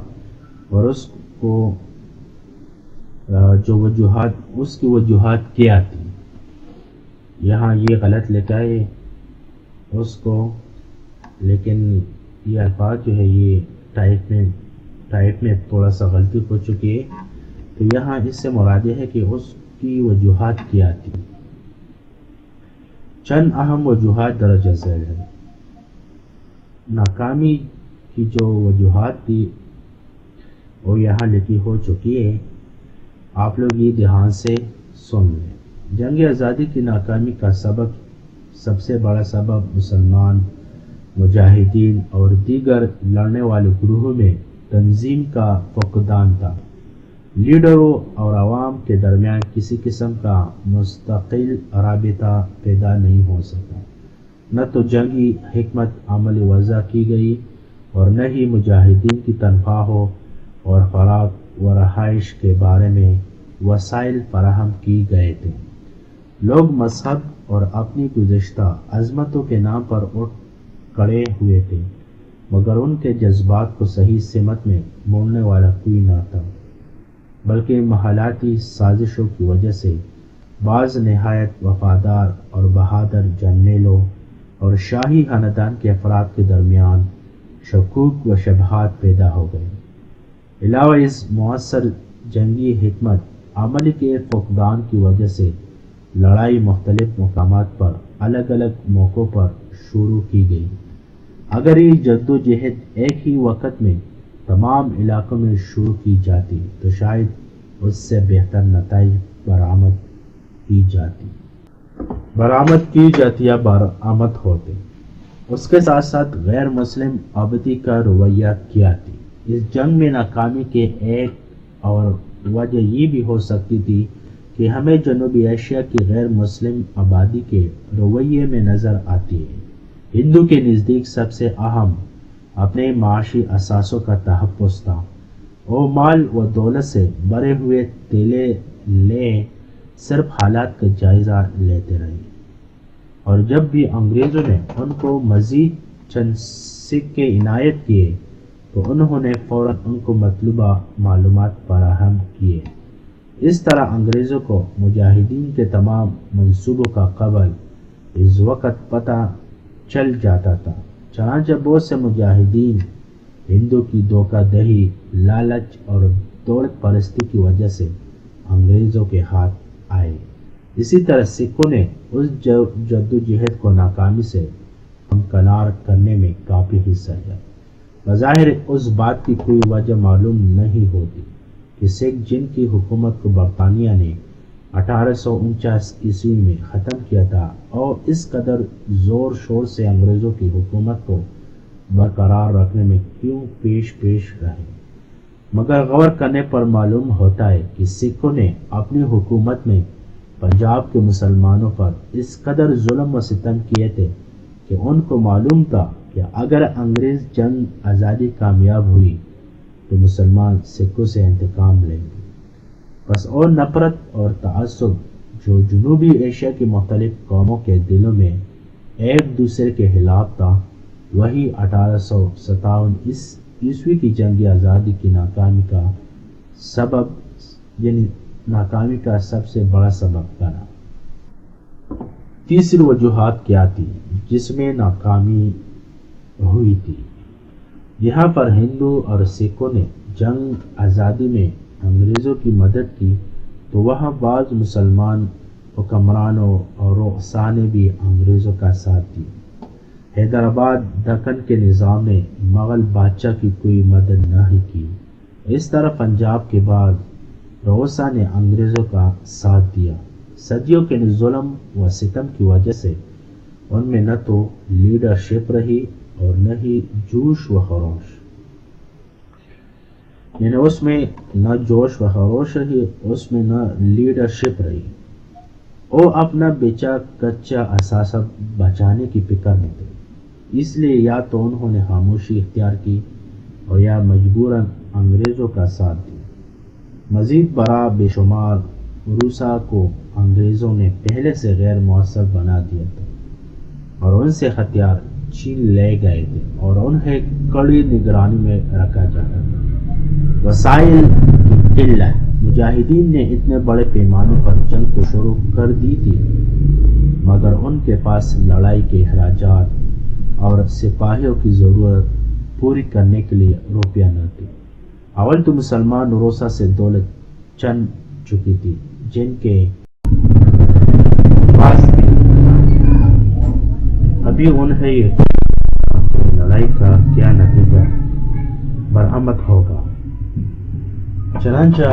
اور اس کو جو اس کی وجوہات کیا تھی، یہاں یہ غلط لکھا ہے اس کو، لیکن یہ الفاظ جو ہے یہ ٹائپ میں تھوڑا سا غلطی ہو چکی ہے، تو یہاں اس سے مراد یہ ہے کہ اس کی وجوہات کیا تھی۔ چند اہم وجوہات درج ذیل ہیں۔ ناکامی کی جو وجوہات تھی وہ یہاں لکھی ہو چکی ہے، آپ لوگ یہ دھیان سے سن لیں۔ جنگ آزادی کی ناکامی کا سب سے بڑا سبب مسلمان مجاہدین اور دیگر لڑنے والے گروہوں میں تنظیم کا فقدان تھا۔ لیڈروں اور عوام کے درمیان کسی قسم کا مستقل رابطہ پیدا نہیں ہو سکا، نہ تو جنگی حکمت عملی وضع کی گئی اور نہ ہی مجاہدین کی تنخواہوں اور خوراک و رہائش کے بارے میں وسائل فراہم کی گئے تھے۔ لوگ مذہب اور اپنی گزشتہ عظمتوں کے نام پر اٹھ کھڑے ہوئے تھے، مگر ان کے جذبات کو صحیح سمت میں موڑنے والا کوئی نہ تھا، بلکہ محالاتی سازشوں کی وجہ سے بعض نہایت وفادار اور بہادر جرنیلوں اور شاہی خاندان کے افراد کے درمیان شکوک و شبہات پیدا ہو گئے۔ علاوہ اس مؤثر جنگی حکمت عملی کے فقدان کی وجہ سے لڑائی مختلف مقامات پر الگ الگ موقعوں پر شروع کی گئی۔ اگر یہ جدوجہد ایک ہی وقت میں تمام علاقوں میں شروع کی جاتی تو شاید اس سے بہتر نتائج برآمد کی جاتی یا برآمد ہوتے۔ اس کے ساتھ ساتھ غیر مسلم آبادی کا رویہ کیا تھی۔ اس جنگ میں ناکامی کے ایک اور وجہ یہ بھی ہو سکتی تھی کہ ہمیں جنوبی ایشیا کی غیر مسلم آبادی کے رویے میں نظر آتی ہے۔ ہندو کے نزدیک سب سے اہم اپنے معاشی اثاثوں کا تحفظ تھا۔ وہ مال و دولت سے بھرے ہوئے تھیلے لے صرف حالات کا جائزہ لیتے رہے، اور جب بھی انگریزوں نے ان کو مزید چند سکے عنایت کیے تو انہوں نے فوراً ان کو مطلوبہ معلومات فراہم کیے۔ اس طرح انگریزوں کو مجاہدین کے تمام منصوبوں کا قبل اس وقت پتہ چل جاتا تھا۔ چنانچہ بہت سے مجاہدین ہندو کی دھوکہ دہی، لالچ اور دولت پرستی کی وجہ سے انگریزوں کے ہاتھ آئے۔ اسی طرح سکھوں نے اس جدوجہد کو ناکامی سے ہمکنار کرنے میں کافی حصہ لیا۔ بظاہر اس بات کی کوئی وجہ معلوم نہیں ہوتی کہ سکھ جن کی حکومت کو برطانیہ نے 1849 عیسوی میں ختم کیا تھا اور اس قدر زور شور سے انگریزوں کی حکومت کو برقرار رکھنے میں کیوں پیش رہے، مگر غور کرنے پر معلوم ہوتا ہے کہ سکھوں نے اپنی حکومت میں پنجاب کے مسلمانوں پر اس قدر ظلم و ستم کیے تھے کہ ان کو معلوم تھا کہ اگر انگریز جنگ آزادی کامیاب ہوئی تو مسلمان سکھوں سے انتقام لیں گے۔ بس اور نفرت اور تعصب جو جنوبی ایشیا کی مختلف قوموں کے دلوں میں ایک دوسرے کے خلاف تھا، وہی 1857 عیسوی کی جنگ آزادی کی ناکامی کا سب سے بڑا سبب بنا۔ تیسری وجوہات کیا تھی جس میں ناکامی ہوئی تھی؟ یہاں پر ہندو اور سکھوں نے جنگ آزادی میں انگریزوں کی مدد کی تو وہاں بعض مسلمان حکمرانوں اور رؤساء نے بھی انگریزوں کا ساتھ دیا۔ حیدرآباد دکن کے نظام نے مغل بادشاہ کی کوئی مدد نہ ہی کی۔ اس طرح پنجاب کے بعد رؤساء نے انگریزوں کا ساتھ دیا۔ صدیوں کے ظلم و ستم کی وجہ سے ان میں نہ تو لیڈرشپ رہی اور نہ ہی جوش و خروش، اس میں نہ جوش و خروش رہی، اس میں نہ لیڈرشپ رہی۔ وہ اپنا بیچا کچا اثاثہ بچانے کی فکر میں تھے، اس لیے یا تو انہوں نے خاموشی اختیار کی اور یا مجبوراً انگریزوں کا ساتھ دیا۔ مزید برآں بے شمار روسا کو انگریزوں نے پہلے سے غیر مؤثر بنا دیا تھا اور ان سے ہتھیار چھین لے گئے تھے اور انہیں کڑی نگرانی میں رکھا جاتا تھا۔ وسائل کی قلت، مجاہدین نے اتنے بڑے پیمانے پر جنگ تو شروع کر دی تھی مگر ان کے پاس لڑائی کے اخراجات اور سپاہیوں کی ضرورت پوری کرنے کے لیے روپیہ نہ تھی۔ اول تو مسلمان روسا سے دولت چن چکی تھی جن کے پاس ابھی انہیں لڑائی کا کیا نتیجہ برآمد ہوگا، چنانچہ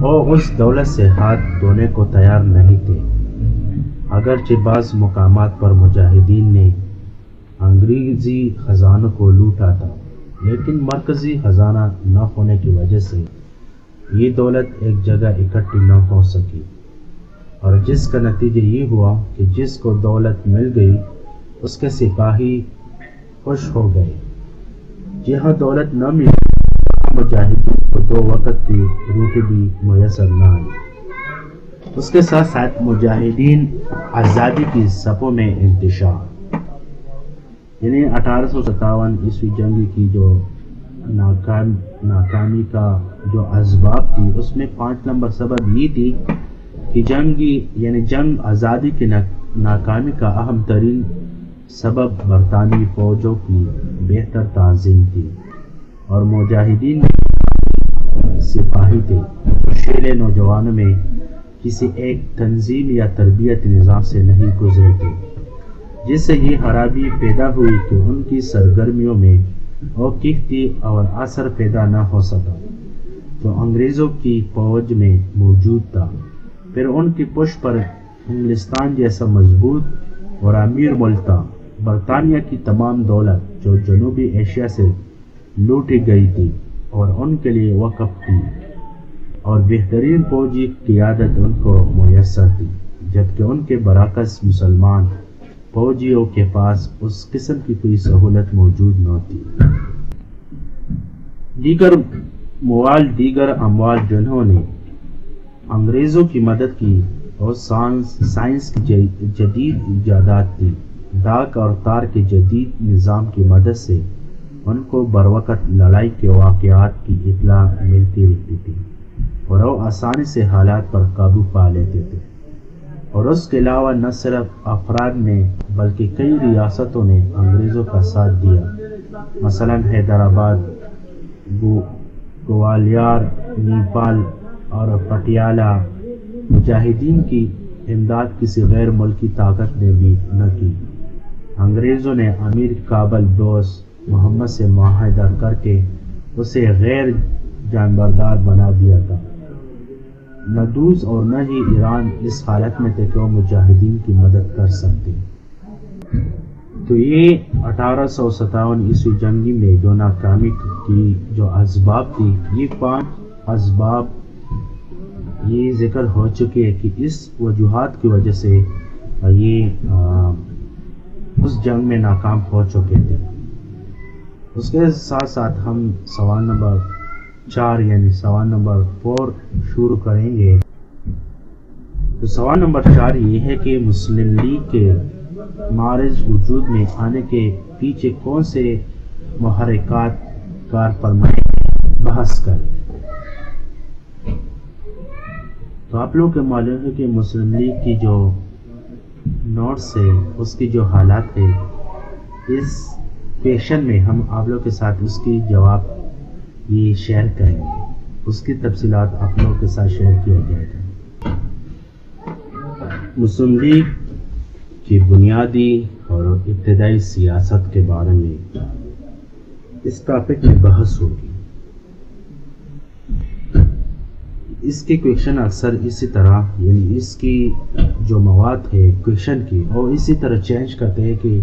وہ اس دولت سے ہاتھ دھونے کو تیار نہیں تھے۔ اگرچہ بعض مقامات پر مجاہدین نے انگریزی خزانوں کو لوٹا تھا لیکن مرکزی خزانہ نہ ہونے کی وجہ سے یہ دولت ایک جگہ اکٹھی نہ ہو سکی، اور جس کا نتیجہ یہ ہوا کہ جس کو دولت مل گئی اس کے سپاہی خوش ہو گئے۔ جہاں دولت نہ ملی مجاہدین دو وقت کی روٹی بھی میسر نہ آئی۔ اس کے ساتھ ساتھ مجاہدین آزادی کی صفوں میں انتشار، یعنی 1857 عیسوی جنگ کی جو ناکامی کا جو اسباب تھی، اس میں 5 نمبر سبب یہ تھی کہ جنگ آزادی کی ناکامی کا اہم ترین سبب برطانوی فوجوں کی بہتر تنظیم تھی، اور مجاہدین سپاہی تھے جو شیلے نوجوانوں میں کسی ایک تنظیم یا تربیت نظام سے نہیں گزرے تھے، جس سے یہ خرابی پیدا ہوئی کہ ان کی سرگرمیوں میں اوقیفتی اور اثر پیدا نہ ہو سکا جو انگریزوں کی فوج میں موجود تھا۔ پھر ان کی پشت پر انگلستان جیسا مضبوط اور امیر ملک تھا۔ برطانیہ کی تمام دولت جو جنوبی ایشیا سے لوٹی گئی تھی اور ان کے لیے وقف تھی، اور بہترین فوجی قیادت ان کو میسر تھی، جبکہ ان کے برعکس مسلمان فوجیوں کے پاس اس قسم کی کوئی سہولت موجود نہ تھی۔ دیگر اموال جنہوں نے انگریزوں کی مدد کی اور سائنس کی جدید ایجادات تھی، ڈاک اور تار کے جدید نظام کی مدد سے ان کو بروقت لڑائی کے واقعات کی اطلاع ملتی رہتی تھی، اور وہ آسانی سے حالات پر قابو پا لیتے تھے۔ اور اس کے علاوہ نہ صرف افراد نے بلکہ کئی ریاستوں نے انگریزوں کا ساتھ دیا، مثلا حیدرآباد، گوالیار، نیپال اور پٹیالہ۔ مجاہدین کی امداد کسی غیر ملکی طاقت نے بھی نہ کی۔ انگریزوں نے امیر کابل دوست محمد سے معاہدہ کر کے اسے غیر جانبردار بنا دیا تھا۔ نہ روس اور نہ ہی ایران اس حالت میں تھے کہ وہ مجاہدین کی مدد کر سکتے۔ تو یہ 1857 عیسوی جنگی میں جو ناکامی کی جو اسباب تھی، یہ 5 اسباب یہ ذکر ہو چکے کہ اس وجوہات کی وجہ سے یہ اس جنگ میں ناکام ہو چکے تھے۔ اس کے ساتھ ساتھ ہم سوال نمبر 4 یعنی سوال نمبر 4 شروع کریں گے۔ تو سوال نمبر 4 یہ ہے کہ مسلم لیگ کے معرض وجود میں آنے کے پیچھے کون سے محرکات کار فرمائیں، بحث کریں۔ تو آپ لوگ کو معلوم ہے کہ مسلم لیگ کی جو نوٹس ہے، اس کی جو حالات ہے، اس پیشن میں ہم آپ لوگ کے ساتھ اس کی جواب یہ شیئر کریں گے، اس کی تفصیلات آپ لوگوں کے ساتھ شیئر کیا جائے گا۔ مسلم لیگ کی بنیادی اور ابتدائی سیاست کے بارے میں اس ٹاپک میں بحث ہوگی۔ اس کے کویشچن اکثر اسی طرح یعنی اس کی جو مواد ہے کویشچن کی، اور اسی طرح چینج کرتے ہیں کہ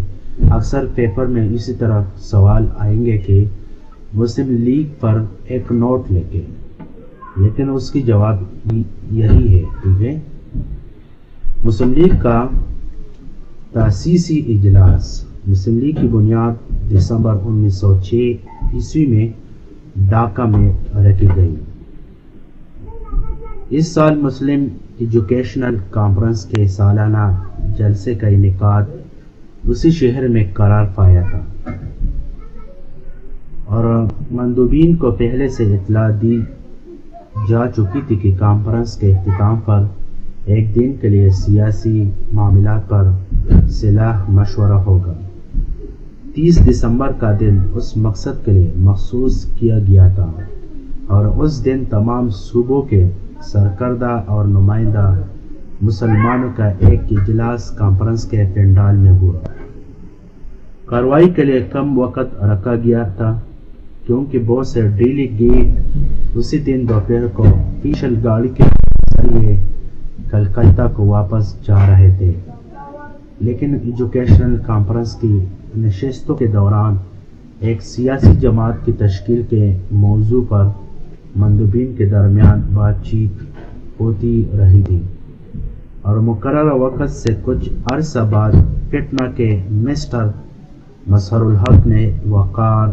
اکثر پیپر میں اسی طرح سوال آئیں گے کہ مسلم لیگ پر ایک نوٹ لے کے، لیکن اس کی جواب یہی ہے، ٹھیک ہے۔ مسلم لیگ کا تاسیسی اجلاس، مسلم لیگ کی بنیاد دسمبر 1906 عیسوی میں ڈھاکہ میں رکھی گئی۔ اس سال مسلم ایجوکیشنل کانفرنس کے سالانہ جلسے کا انعقاد اسی شہر میں قرار پایا تھا، اور مندوبین کو پہلے سے اطلاع دی جا چکی تھی کہ کانفرنس کے اختتام پر ایک دن کے لیے سیاسی معاملات پر صلاح مشورہ ہوگا۔ 30 دسمبر کا دن اس مقصد کے لیے مخصوص کیا گیا تھا، اور اس دن تمام صوبوں کے سرکردہ اور نمائندہ مسلمانوں کا ایک اجلاس کانفرنس کے پنڈال میں ہوا۔ کارروائی کے لیے کم وقت رکھا گیا تھا کیونکہ بہت سے ڈیلیگیٹ اسی دن دوپہر کو اسپیشل گاڑی کے ذریعے کلکتہ کو واپس جا رہے تھے، لیکن ایجوکیشنل کانفرنس کی نشستوں کے دوران ایک سیاسی جماعت کی تشکیل کے موضوع پر مندوبین کے درمیان بات چیت ہوتی رہی تھی، اور مقررہ وقت سے کچھ عرصہ بعد پٹنہ کے مسٹر مظہر الحق نے وقار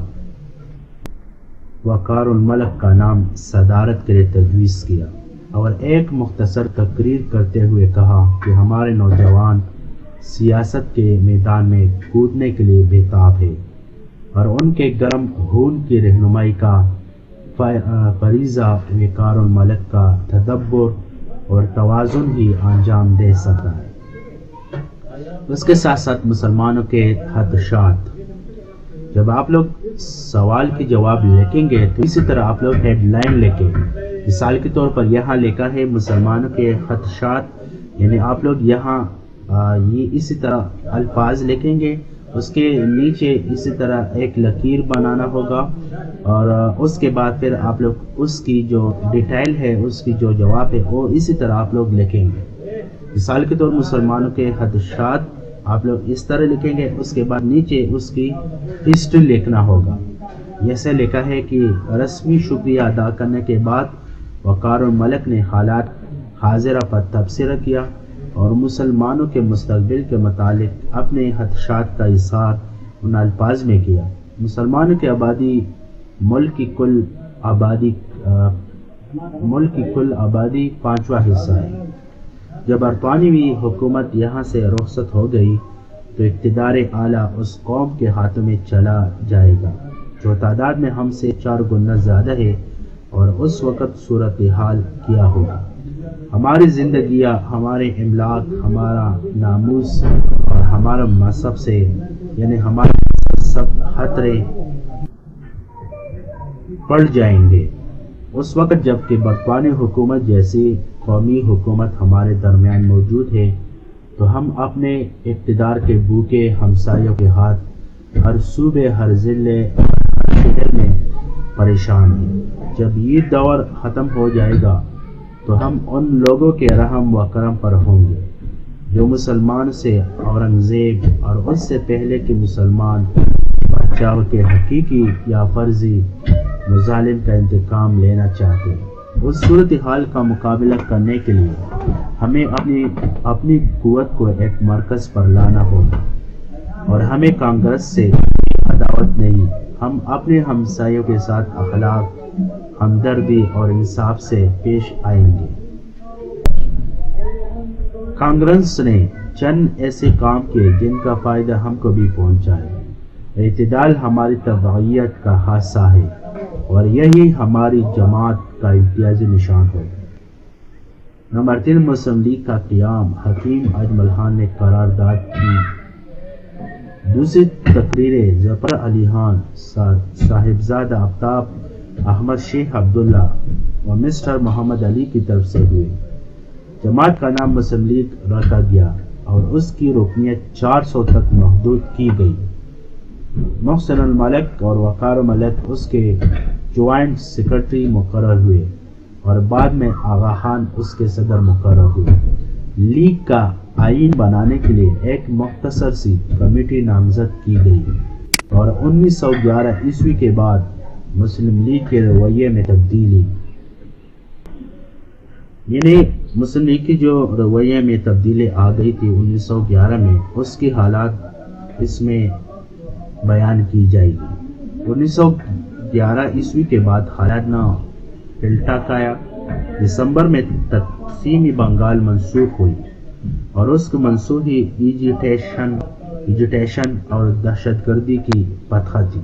وقار الملک کا نام صدارت کے لیے تجویز کیا اور ایک مختصر تقریر کرتے ہوئے کہا کہ ہمارے نوجوان سیاست کے میدان میں کودنے کے لیے بےتاب ہے اور ان کے گرم خون کی رہنمائی کا فریضہ وقار الملک کا تدبر اور توازن ہی انجام دے سکتا ہے۔ اس کے ساتھ ساتھ مسلمانوں کے خدشات، جب آپ لوگ سوال کی جواب لکھیں گے تو اسی طرح آپ لوگ ہیڈ لائن لکھیں۔ مثال کے طور پر یہاں لکھا ہے مسلمانوں کے خدشات، یعنی آپ لوگ یہاں یہ اسی طرح الفاظ لکھیں گے، اس کے نیچے اسی طرح ایک لکیر بنانا ہوگا اور اس کے بعد پھر آپ لوگ اس کی جو ڈیٹیل ہے، اس کی جو جواب ہے وہ اسی طرح آپ لوگ لکھیں گے۔ مثال کے طور مسلمانوں کے خدشات آپ لوگ اس طرح لکھیں گے، اس کے بعد نیچے اس کی ہسٹری لکھنا ہوگا۔ جیسے لکھا ہے کہ رسمی شکریہ ادا کرنے کے بعد وقار الملک نے حالات حاضرہ پر تبصرہ کیا اور مسلمانوں کے مستقبل کے متعلق اپنے خدشات کا اظہار ان الفاظ میں کیا۔ مسلمانوں کی آبادی ملک کی کل آبادی 5واں حصہ ہے۔ جب برطانوی حکومت یہاں سے رخصت ہو گئی تو اقتدار اعلیٰ اس قوم کے ہاتھوں میں چلا جائے گا جو تعداد میں ہم سے 4 گنا زیادہ ہے، اور اس وقت صورتحال کیا ہوگا؟ ہماری زندگیاں، ہمارے املاک، ہمارا ناموس اور ہمارا مذہب سے، یعنی ہمارے سب خطرے پڑ جائیں گے۔ اس وقت جب کہ برطانوی حکومت جیسی قومی حکومت ہمارے درمیان موجود ہے تو ہم اپنے اقتدار کے بھوکے ہمسایوں کے ہاتھ ہر صوبے، ہر ضلع، ہر شہر میں پریشان ہیں۔ جب یہ دور ختم ہو جائے گا تو ہم ان لوگوں کے رحم و کرم پر ہوں گے جو مسلمان سے اورنگزیب اور اس سے پہلے کے مسلمان بادشاہوں کے حقیقی یا فرضی مظالم کا انتقام لینا چاہتے ہیں۔ اس صورتحال کا مقابلہ کرنے کے لیے ہمیں اپنی قوت کو ایک مرکز پر لانا ہوگا اور ہمیں کانگریس سے عداوت نہیں، ہم اپنے ہمسایوں کے ساتھ اخلاق، ہمدردی اور انصاف سے پیش آئیں گے۔ کانگریس نے چند ایسے کام کیے جن کا فائدہ ہم کو بھی پہنچا ہے۔ اعتدال ہماری تبعیت کا حصہ ہے اور یہی ہماری جماعت کا امتیازی نشان ہے۔ نمبر 3، مسلم لیگ کا قیام۔ حکیم اجمل خان نے قرارداد کی۔ دوسری تقریر ظفر علی خان، صاحبزادہ آفتاب احمد شیخ عبداللہ و مسٹر محمد علی کی طرف سے ہوئی۔ جماعت کا نام مسلم لیگ رکھا گیا اور اس کی رکنیت 400 تک محدود کی گئی۔ محسن الملک اور وقار الملک اس کے جوائنٹ سیکرٹری مقرر ہوئے اور بعد میں آغا خان اس کے صدر مقرر ہوئے۔ لیگ کا آئین بنانے کے لیے ایک مختصر سی کمیٹی نامزد کی گئی اور 1911 عیسوی کے بعد مسلم لیگ کے رویے میں تبدیلی، یعنی مسلم لیگ کی جو رویے میں تبدیلی آ گئی تھی 1911 میں، اس کی حالات اس میں بیان کی جائے گی۔ 1911 عیسوی کے بعد حالات نہ الٹا کایا۔ دسمبر میں تقسیمی بنگال منسوخ ہوئی اور اس کو منسوخی ایجیٹیشن اور دہشت گردی کی فتح تھی۔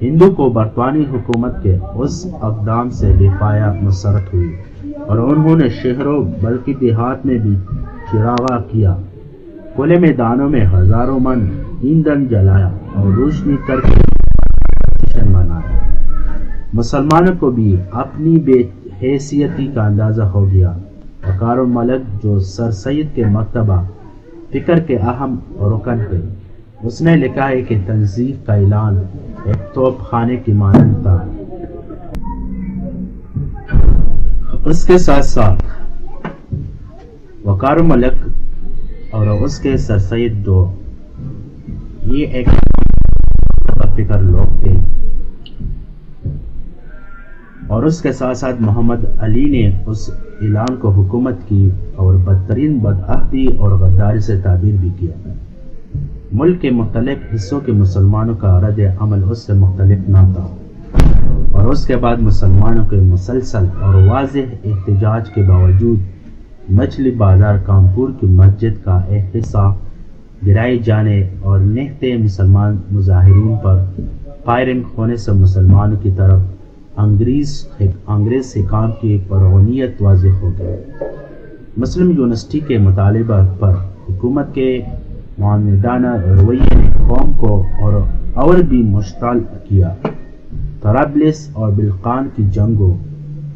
ہندو کو برطانوی حکومت کے اس اقدام سے دفاع مسرت ہوئی اور انہوں نے شہروں بلکہ دیہات میں بھی چراغاں کیا، کھلے میدانوں میں ہزاروں من ایندھن جلایا اور روشنی کر کے جشن منایا۔ مسلمانوں کو بھی اپنی بے حیثیتی کا اندازہ ہو گیا۔ وقار الملک جو سر سید کے مکتبہ فکر کے اہم رکن تھے، اس نے لکھا ہے کہ تنظیف کا اعلان ایک توپ خانے کی مانند تھا۔ اس کے ساتھ ساتھ وقار الملک اور اس کے سر سید جو یہ ایک فکر لوگ تھے، اور اس کے ساتھ ساتھ محمد علی نے اس اعلان کو حکومت کی اور بدترین بدعہدی اور غداری سے تعبیر بھی کیا۔ ملک کے مختلف حصوں کے مسلمانوں کا رد عمل اس سے مختلف نہ تھا اور اور اس کے بعد مسلمانوں کے مسلسل اور واضح احتجاج کے باوجود مچھلی بازار کانپور کی مسجد کا ایک حصہ گرائے جانے اور نہتے مسلمان مظاہرین پر فائرنگ ہونے سے مسلمانوں کی طرف انگریز حکام کی پرغنیت واضح ہو گئی۔ مسلم یونیورسٹی کے مطالبہ پر حکومت کے معاندانہ رویے نے قوم کو اور بھی مشتعل کیا۔ طرابلس اور بلقان کی جنگوں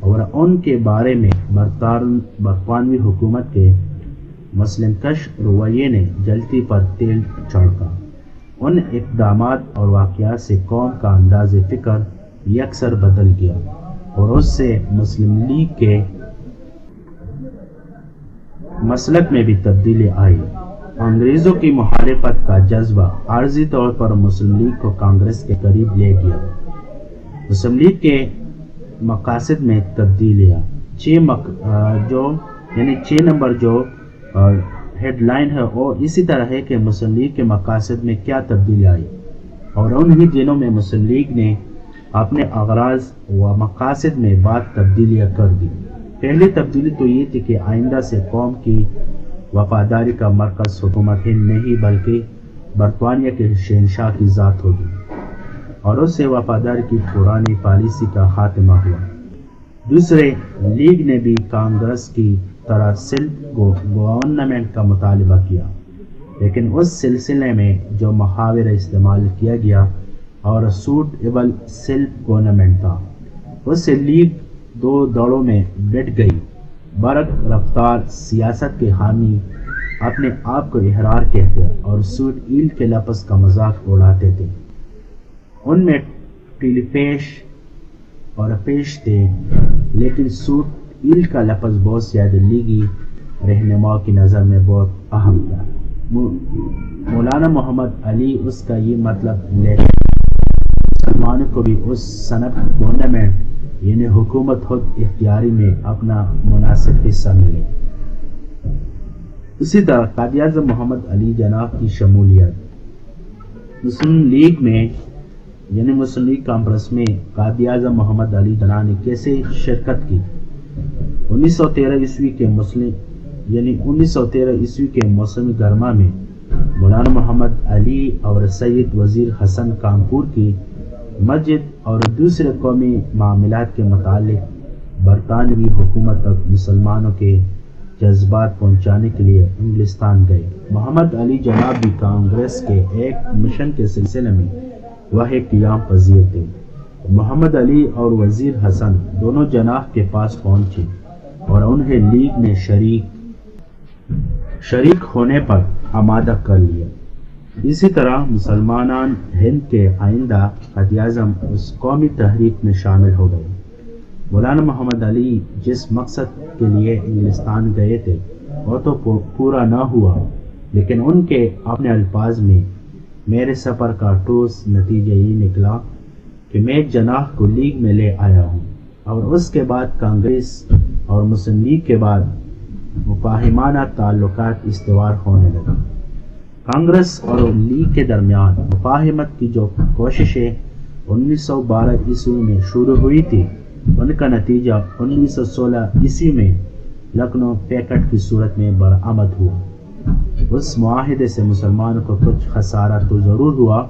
اور ان کے بارے میں برطانوی حکومت کے مسلم کش رویے نے جلتی پر تیل چھڑکا۔ ان اقدامات اور واقعات سے قوم کا انداز فکر یکسر بدل گیا اور اس سے مسلم لیگ کے مسلک میں بھی تبدیلی آئی۔ انگریزوں کی مخالفت کا جذبہ عارضی طور پر مسلم لیگ کو کانگریس کے قریب لے گیا۔ مسلم لیگ کے مقاصد میں تبدیلیاں 6 نمبر جو ہیڈ لائن ہے وہ اسی طرح ہے کہ مسلم لیگ کے مقاصد میں کیا تبدیلی آئی، اور انہی دنوں میں مسلم لیگ نے اپنے اغراض و مقاصد میں بعض تبدیلیاں کر دی۔ پہلی تبدیلی تو یہ تھی کہ آئندہ سے قوم کی وفاداری کا مرکز حکومت ہند نہیں بلکہ برطانیہ کے شہنشاہ کی ذات ہوگی، اور اس سے وفاداری کی پرانی پالیسی کا خاتمہ ہوا۔ دوسرے، لیگ نے بھی کانگریس کی طرح سیلف گورنمنٹ کا مطالبہ کیا، لیکن اس سلسلے میں جو محاورہ استعمال کیا گیا اور سوٹیبل سیلف گورنمنٹ تھا، اس سے لیگ دو دڑوں میں بٹ گئی۔ برق رفتار سیاست کے حامی اپنے آپ کو احرار کہتے اور سوٹ ایل کے لفظ کا مذاق اڑاتے تھے۔ ان میں ٹیلیفیش اور پیش تھے، لیکن سوٹ ایل کا لفظ بہت زیادہ لیگی رہنماؤں کی نظر میں بہت اہم تھا۔ مولانا محمد علی اس کا یہ مطلب لیتے مسلمانوں کو بھی اس سیلف گورنمنٹ یعنی حکومت خود اختیاری میں اپنا مناسب حصہ ملے۔ اسی طرح قائد اعظم محمد علی جناح کی شمولیت مسلم لیگ میں یعنی مسلم لیگ کانفرنس میں قائد اعظم محمد علی جناح نے کیسے شرکت کی۔ 1913 عیسوی کے موسم گرما میں مولانا محمد علی اور سید وزیر حسن کانپور کی مسجد اور دوسرے قومی معاملات کے متعلق برطانوی حکومت تک مسلمانوں کے جذبات پہنچانے کے لیے انگلستان گئے۔ محمد علی جناح بھی کانگریس کے ایک مشن کے سلسلے میں واحد قیام پذیر تھے۔ محمد علی اور وزیر حسن دونوں جناح کے پاس پہنچے اور انہیں لیگ میں شریک ہونے پر آمادہ کر لیا۔ اسی طرح مسلمانان ہند کے آئندہ قائد اعظم اس قومی تحریک میں شامل ہو گئے۔ مولانا محمد علی جس مقصد کے لیے انگلستان گئے تھے وہ تو پورا نہ ہوا، لیکن ان کے اپنے الفاظ میں میرے سفر کا ٹھوس نتیجہ یہ نکلا کہ میں جناح کو لیگ میں لے آیا ہوں، اور اس کے بعد کانگریس اور مسلم لیگ کے بعد مفاہمانہ تعلقات استوار ہونے لگے۔ کانگریس اور لیگ کے درمیان مفاہمت کی جو کوششیں 1912 عیسوی میں شروع ہوئی تھی، ان کا نتیجہ 1916 عیسوی میں لکھنؤ پیکٹ کی صورت میں برآمد ہوا۔ اس معاہدے سے مسلمانوں کو کچھ خسارہ تو ضرور ہوا،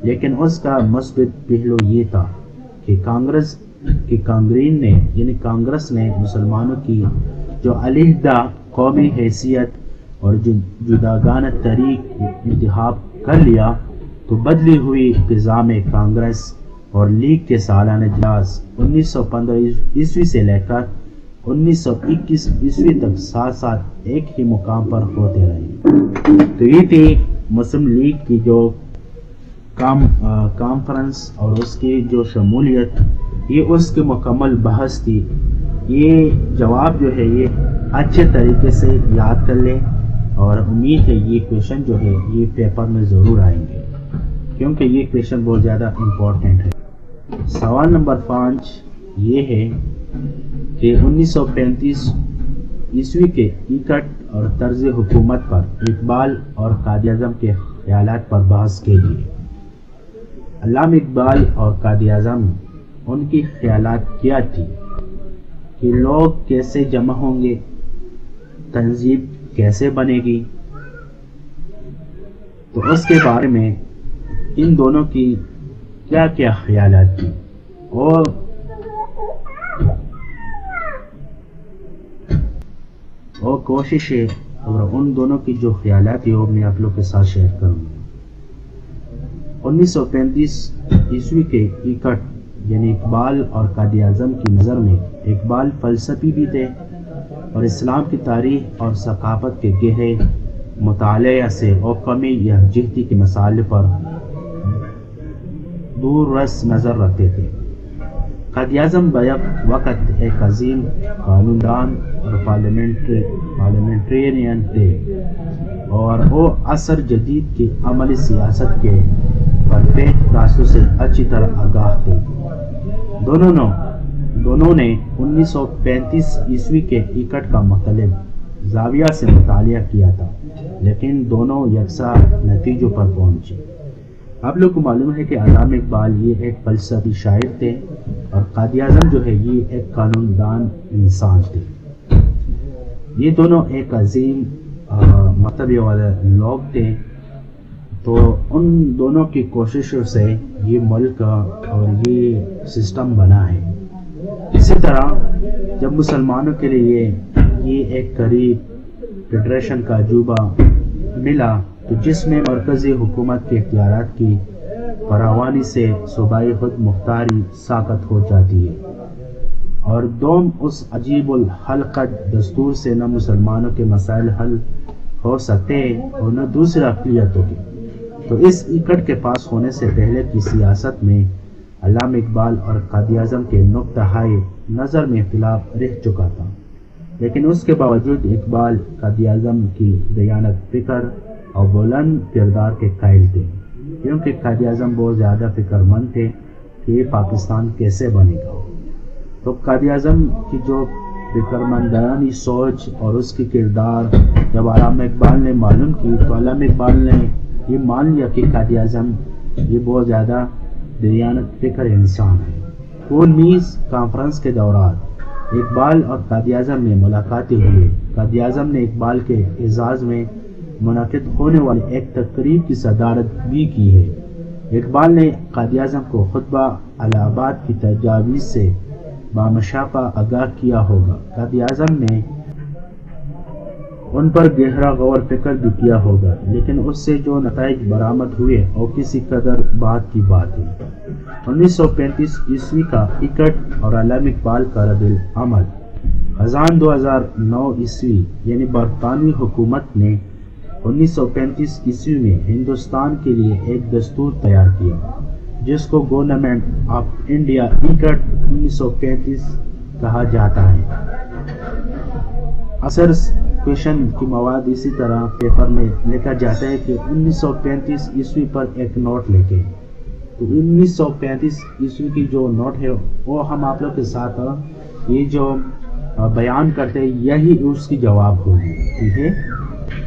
لیکن اس کا مثبت پہلو یہ تھا کہ کانگریس نے مسلمانوں کی جو علیحدہ قومی حیثیت اور جداگانہ طریق انتخاب کر لیا، تو بدلی ہوئی نظام کانگریس اور لیگ کے سالانہ اجلاس 1915 عیسوی سے لے کر 1921 عیسوی تک ساتھ ساتھ ایک ہی مقام پر ہوتے رہے۔ تو یہ تھی مسلم لیگ کی جو کانفرنس اور اس کی جو شمولیت، یہ اس کی مکمل بحث تھی۔ یہ جواب جو ہے یہ اچھے طریقے سے یاد کر لیں، اور امید ہے یہ کویشچن جو ہے یہ پیپر میں ضرور آئیں گے، کیونکہ یہ کویشچن بہت زیادہ امپورٹنٹ ہے۔ سوال نمبر 5 یہ ہے کہ 1935 عیسوی کے ایکٹ اور طرز حکومت پر اقبال اور قائد اعظم کے خیالات پر بحث کیجیے۔ علامہ اقبال اور قائد اعظم ان کی خیالات کیا تھی کہ لوگ کیسے جمع ہوں گے، تنظیم کیسے بنے گی، تو اس کے بارے میں ان دونوں کی کیا کیا خیالات تھی اور کوششیں اور ان دونوں کی جو خیالات ہیں وہ میں آپ لوگ کے ساتھ شیئر کروں گا۔ 1935 عیسوی کے اکٹھ یعنی اقبال اور قائد اعظم کی نظر میں اقبال فلسفی بھی تھے اور اسلام کی تاریخ اور ثقافت کے گہرے مطالعہ سے اور قومی یکجہتی کے مسائل پر دور رس نظر رکھتے تھے۔ قائد اعظم بیک وقت ایک عظیم قانوندان اور پارلیمنٹرین تھے اور وہ عصر جدید کی عملی سیاست کے پرپیٹ راستوں سے اچھی طرح آگاہ تھے۔ دونوں نے 1935 عیسوی کے اکٹھ کا مختلف زاویہ سے مطالعہ کیا تھا، لیکن دونوں یکساں نتیجوں پر پہنچے۔ آپ لوگ کو معلوم ہے کہ علامہ اقبال یہ ایک فلسفی شاعر تھے اور قائد اعظم جو ہے یہ ایک قانون دان انسان تھے۔ یہ دونوں ایک عظیم مرتبے والے لوگ تھے، تو ان دونوں کی کوششوں سے یہ ملک اور یہ سسٹم بنا ہے۔ اسی طرح جب مسلمانوں کے لیے یہ ایک قریب فیڈریشن کا عجوبہ ملا تو جس میں مرکزی حکومت کے اختیارات کی فراوانی سے صوبائی خود مختاری ساقط ہو جاتی ہے، اور دوم اس عجیب الخلقت دستور سے نہ مسلمانوں کے مسائل حل ہو سکتے اور نہ دوسرے اقلیتوں کے، تو اس اکٹھ کے پاس ہونے سے پہلے کی سیاست میں علامہ اقبال اور قائد اعظم کے نقطۂ نظر میں اختلاف رہ چکا تھا، لیکن اس کے باوجود اقبال قائد اعظم کی دیانت فکر اور بلند کردار کے قائل تھے، کیونکہ قائد اعظم بہت زیادہ فکر مند تھے کہ یہ پاکستان کیسے بنے گا۔ تو قائد اعظم کی جو فکر مندانہ سوچ اور اس کی کردار جب علامہ اقبال نے معلوم کی تو علامہ اقبال نے یہ مان لیا کہ قائد اعظم یہ بہت زیادہ دیانت فکر انسان ہے۔ 19 کانفرنس کے دوران اقبال اور قائد اعظم میں ملاقاتیں ہوئی۔ قائد اعظم نے اقبال کے اعزاز میں منعقد ہونے والے ایک تقریب کی صدارت بھی کی ہے۔ اقبال نے قائد اعظم کو خطبہ الہ آباد کی تجاویز سے بامشافہ آگاہ کیا ہوگا۔ قائد اعظم نے ان پر گہرا غور فکر بھی کیا ہوگا، لیکن اس سے جو نتائج برآمد ہوئے اور کسی قدر بات کی بات ہے۔ 1935 عیسوی کا اکٹھ اور علامہ اقبال کا رد العمل۔ خزان 2009 عیسوی یعنی برطانوی حکومت نے 1935 عیسوی میں ہندوستان کے لیے ایک دستور تیار کیا جس کو گورنمنٹ آف انڈیا ایکٹ 1935 کہا جاتا ہے۔ اثر کویشچن کی مواد اسی طرح پیپر میں لکھا جاتا ہے کہ 1935 عیسوی پر ایک نوٹ لکھے، تو 1935 عیسوی کی جو نوٹ ہے وہ ہم آپ لوگ کے ساتھ یہ جو بیان کرتے ہیں یہی اس کی جواب ہوگی، ٹھیک ہے۔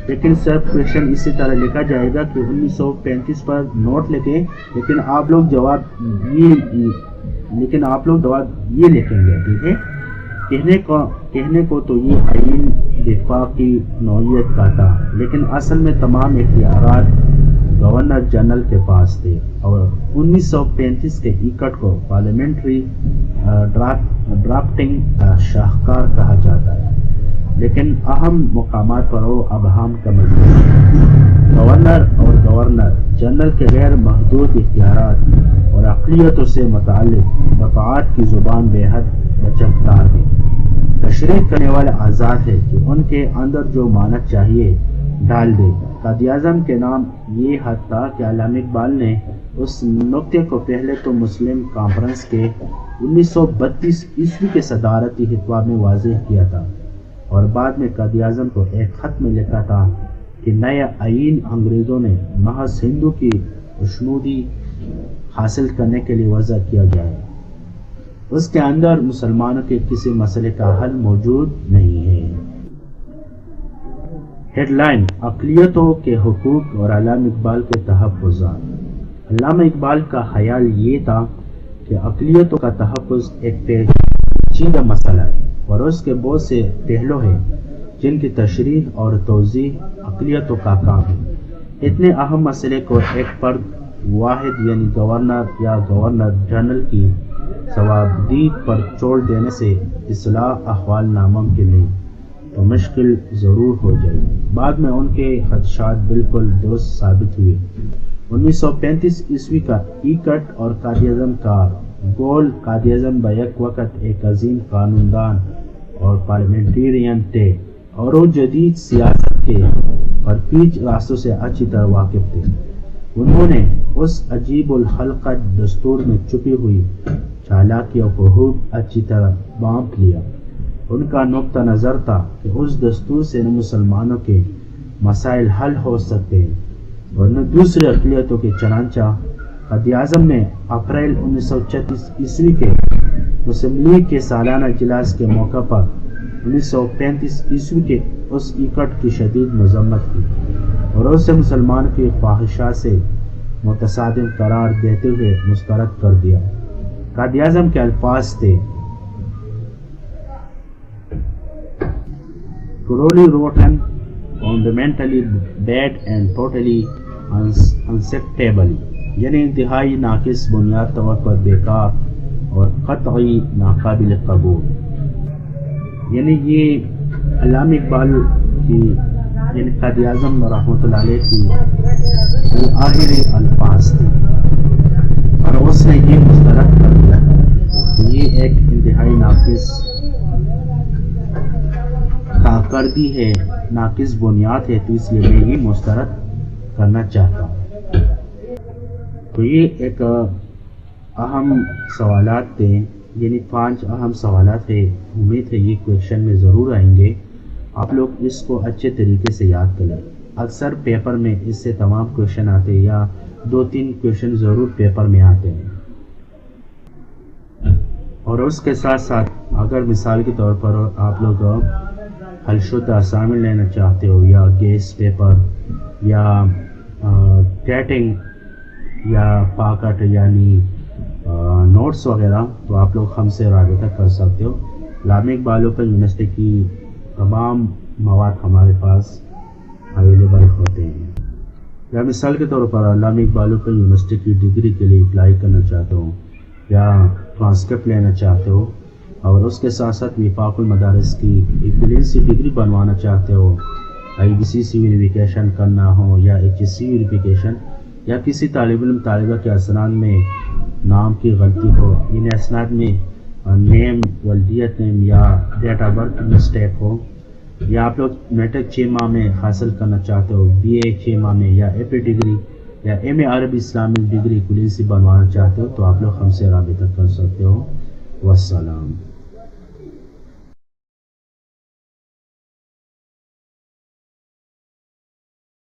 لیکن صرف کویشچن اسی طرح لکھا جائے گا کہ 1935 پر نوٹ لکھیں، لیکن آپ لوگ جواب یہ لکھیں گے، ٹھیک ہے۔ کہنے کو تو یہ آئین دفاع کی نوعیت کا تھا، لیکن اصل میں تمام اختیارات گورنر جنرل کے پاس تھے، اور 1935 کے اکٹھ کو پارلیمنٹری ڈرافٹنگ کا شاہکار کہا جاتا ہے، لیکن اہم مقامات پر وہ ابہام کا مضمون ہے۔ گورنر جنرل کے غیر محدود اختیارات اور اقلیتوں سے متعلق دفعات کی زبان بے حد لچکدار ہے۔ تشریح کرنے والے آزاد ہے کہ ان کے اندر جو مانت چاہیے ڈال دے۔ قائد اعظم کے نام یہ حد تھا کہ علامہ اقبال نے اس نکتے کو پہلے تو مسلم کانفرنس کے 1932 عیسوی کے صدارتی خطبہ میں واضح کیا تھا، اور بعد میں قائد اعظم کو ایک خط میں لکھا تھا کہ نیا آئین انگریزوں نے محض ہندو کی خوشنودی حاصل کرنے کے لیے وضع کیا گیا ہے، اس کے اندر مسلمانوں کے کسی مسئلے کا حل موجود نہیں ہے۔ ہیڈ لائن: اقلیتوں کے حقوق اور علامہ اقبال کے تحفظات۔ علامہ اقبال کا خیال یہ تھا کہ اقلیتوں کا تحفظ ایک پیچیدہ مسئلہ ہے اور اس کے بہت سے پہلو ہیں جن کی تشریح اور توضیح اقلیتوں کا کام ہے۔ اتنے اہم مسئلے کو ایک فرد واحد یعنی گورنر یا گورنر جنرل کی صوابدید پر چھوڑ دینے سے اصلاح احوال ناممکن نہیں تو مشکل ضرور ہو جائے۔ بعد میں ان کے خدشات بالکل درست ثابت ہوئے۔ 1935 عیسوی کا ایکٹ اور قائداعظم کا گول قائداعظم بیک وقت ایک عظیم قانوندان اور پارلیمنٹرین تھے اور وہ جدید سیاست کے اور پیچ راستوں سے اچھی طرح واقف تھے۔ انہوں نے اس عجیب الخلقت دستور میں چھپی ہوئی چالاکیوں کو خوب اچھی طرح بانپ لیا۔ ان کا نقطہ نظر تھا کہ اس دستور سے نہ مسلمانوں کے مسائل حل ہو سکتے ہیں اور نہ دوسرے اقلیتوں کے، چنانچہ قائداعظم نے اپریل 1936 عیسوی کے مسلم لیگ کے سالانہ اجلاس کے موقع پر 1935 عیسوی کے اس ایکٹ کی شدید مذمت کی اور اسے مسلمان کی خواہشات سے متصادم قرار دیتے ہوئے مسترد کر دیا۔ قائداعظم کے الفاظ تھے: thoroughly rotten, fundamentally bad and totally unacceptable، یعنی انتہائی ناقص، بنیاد طور پر بیکار اور قطعی ناقابل قبول۔ یعنی یہ علامہ اقبال کی یعنی قائداعظم رحمۃ اللہ علیہ کی آخری الفاظ تھے اور اس نے یہ مسترد کر دیا کہ یہ ایک انتہائی ناقص کارکردگی ہے، ناقص بنیاد ہے، تو اس لیے میں یہ مسترد کرنا چاہتا ہوں۔ تو یہ ایک اہم سوالات تھے، یعنی 5 اہم سوالات ہیں۔ امید ہے یہ کویشچن میں ضرور آئیں گے، آپ لوگ اس کو اچھے طریقے سے یاد کریں۔ اکثر پیپر میں اس سے تمام کویشچن آتے ہیں یا 2-3 کویشچن ضرور پیپر میں آتے ہیں۔ اور اس کے ساتھ ساتھ اگر مثال کے طور پر آپ لوگ حل شدہ اسائنمنٹ لینا چاہتے ہو یا گیس پیپر یا ٹیٹنگ یا پاکٹ یعنی نوٹس وغیرہ، تو آپ لوگ ہم سے رابطہ کر سکتے ہو۔ علامہ اقبال اوپن یونیورسٹی کی تمام مواد ہمارے پاس اویلیبل ہوتے ہیں۔ یا مثال کے طور پر علامہ اقبال اوپن یونیورسٹی کی ڈگری کے لیے اپلائی کرنا چاہتے ہو یا ٹرانسکرپٹ لینا چاہتے ہو اور اس کے ساتھ ساتھ وفاق المدارس کی ایکویلنسی ڈگری بنوانا چاہتے ہو، IBCC ویریفیکیشن کرنا ہو یا HSC ویریفیکیشن، یا کسی طالب علم طالبہ کے اسناد میں نام کی غلطی ہو، ان اسناد میں نیم، ولدیت نیم یا ڈیٹ آف برتھ مسٹیک ہو، یا آپ لوگ میٹرک 6 ماہ میں حاصل کرنا چاہتے ہو، BA 6 ماہ میں، یا AP ڈگری یا MA عربی اسلامک ڈگری ایکویلنسی بنوانا چاہتے ہو، تو آپ لوگ ہم سے رابطہ کر سکتے ہو۔ والسلام۔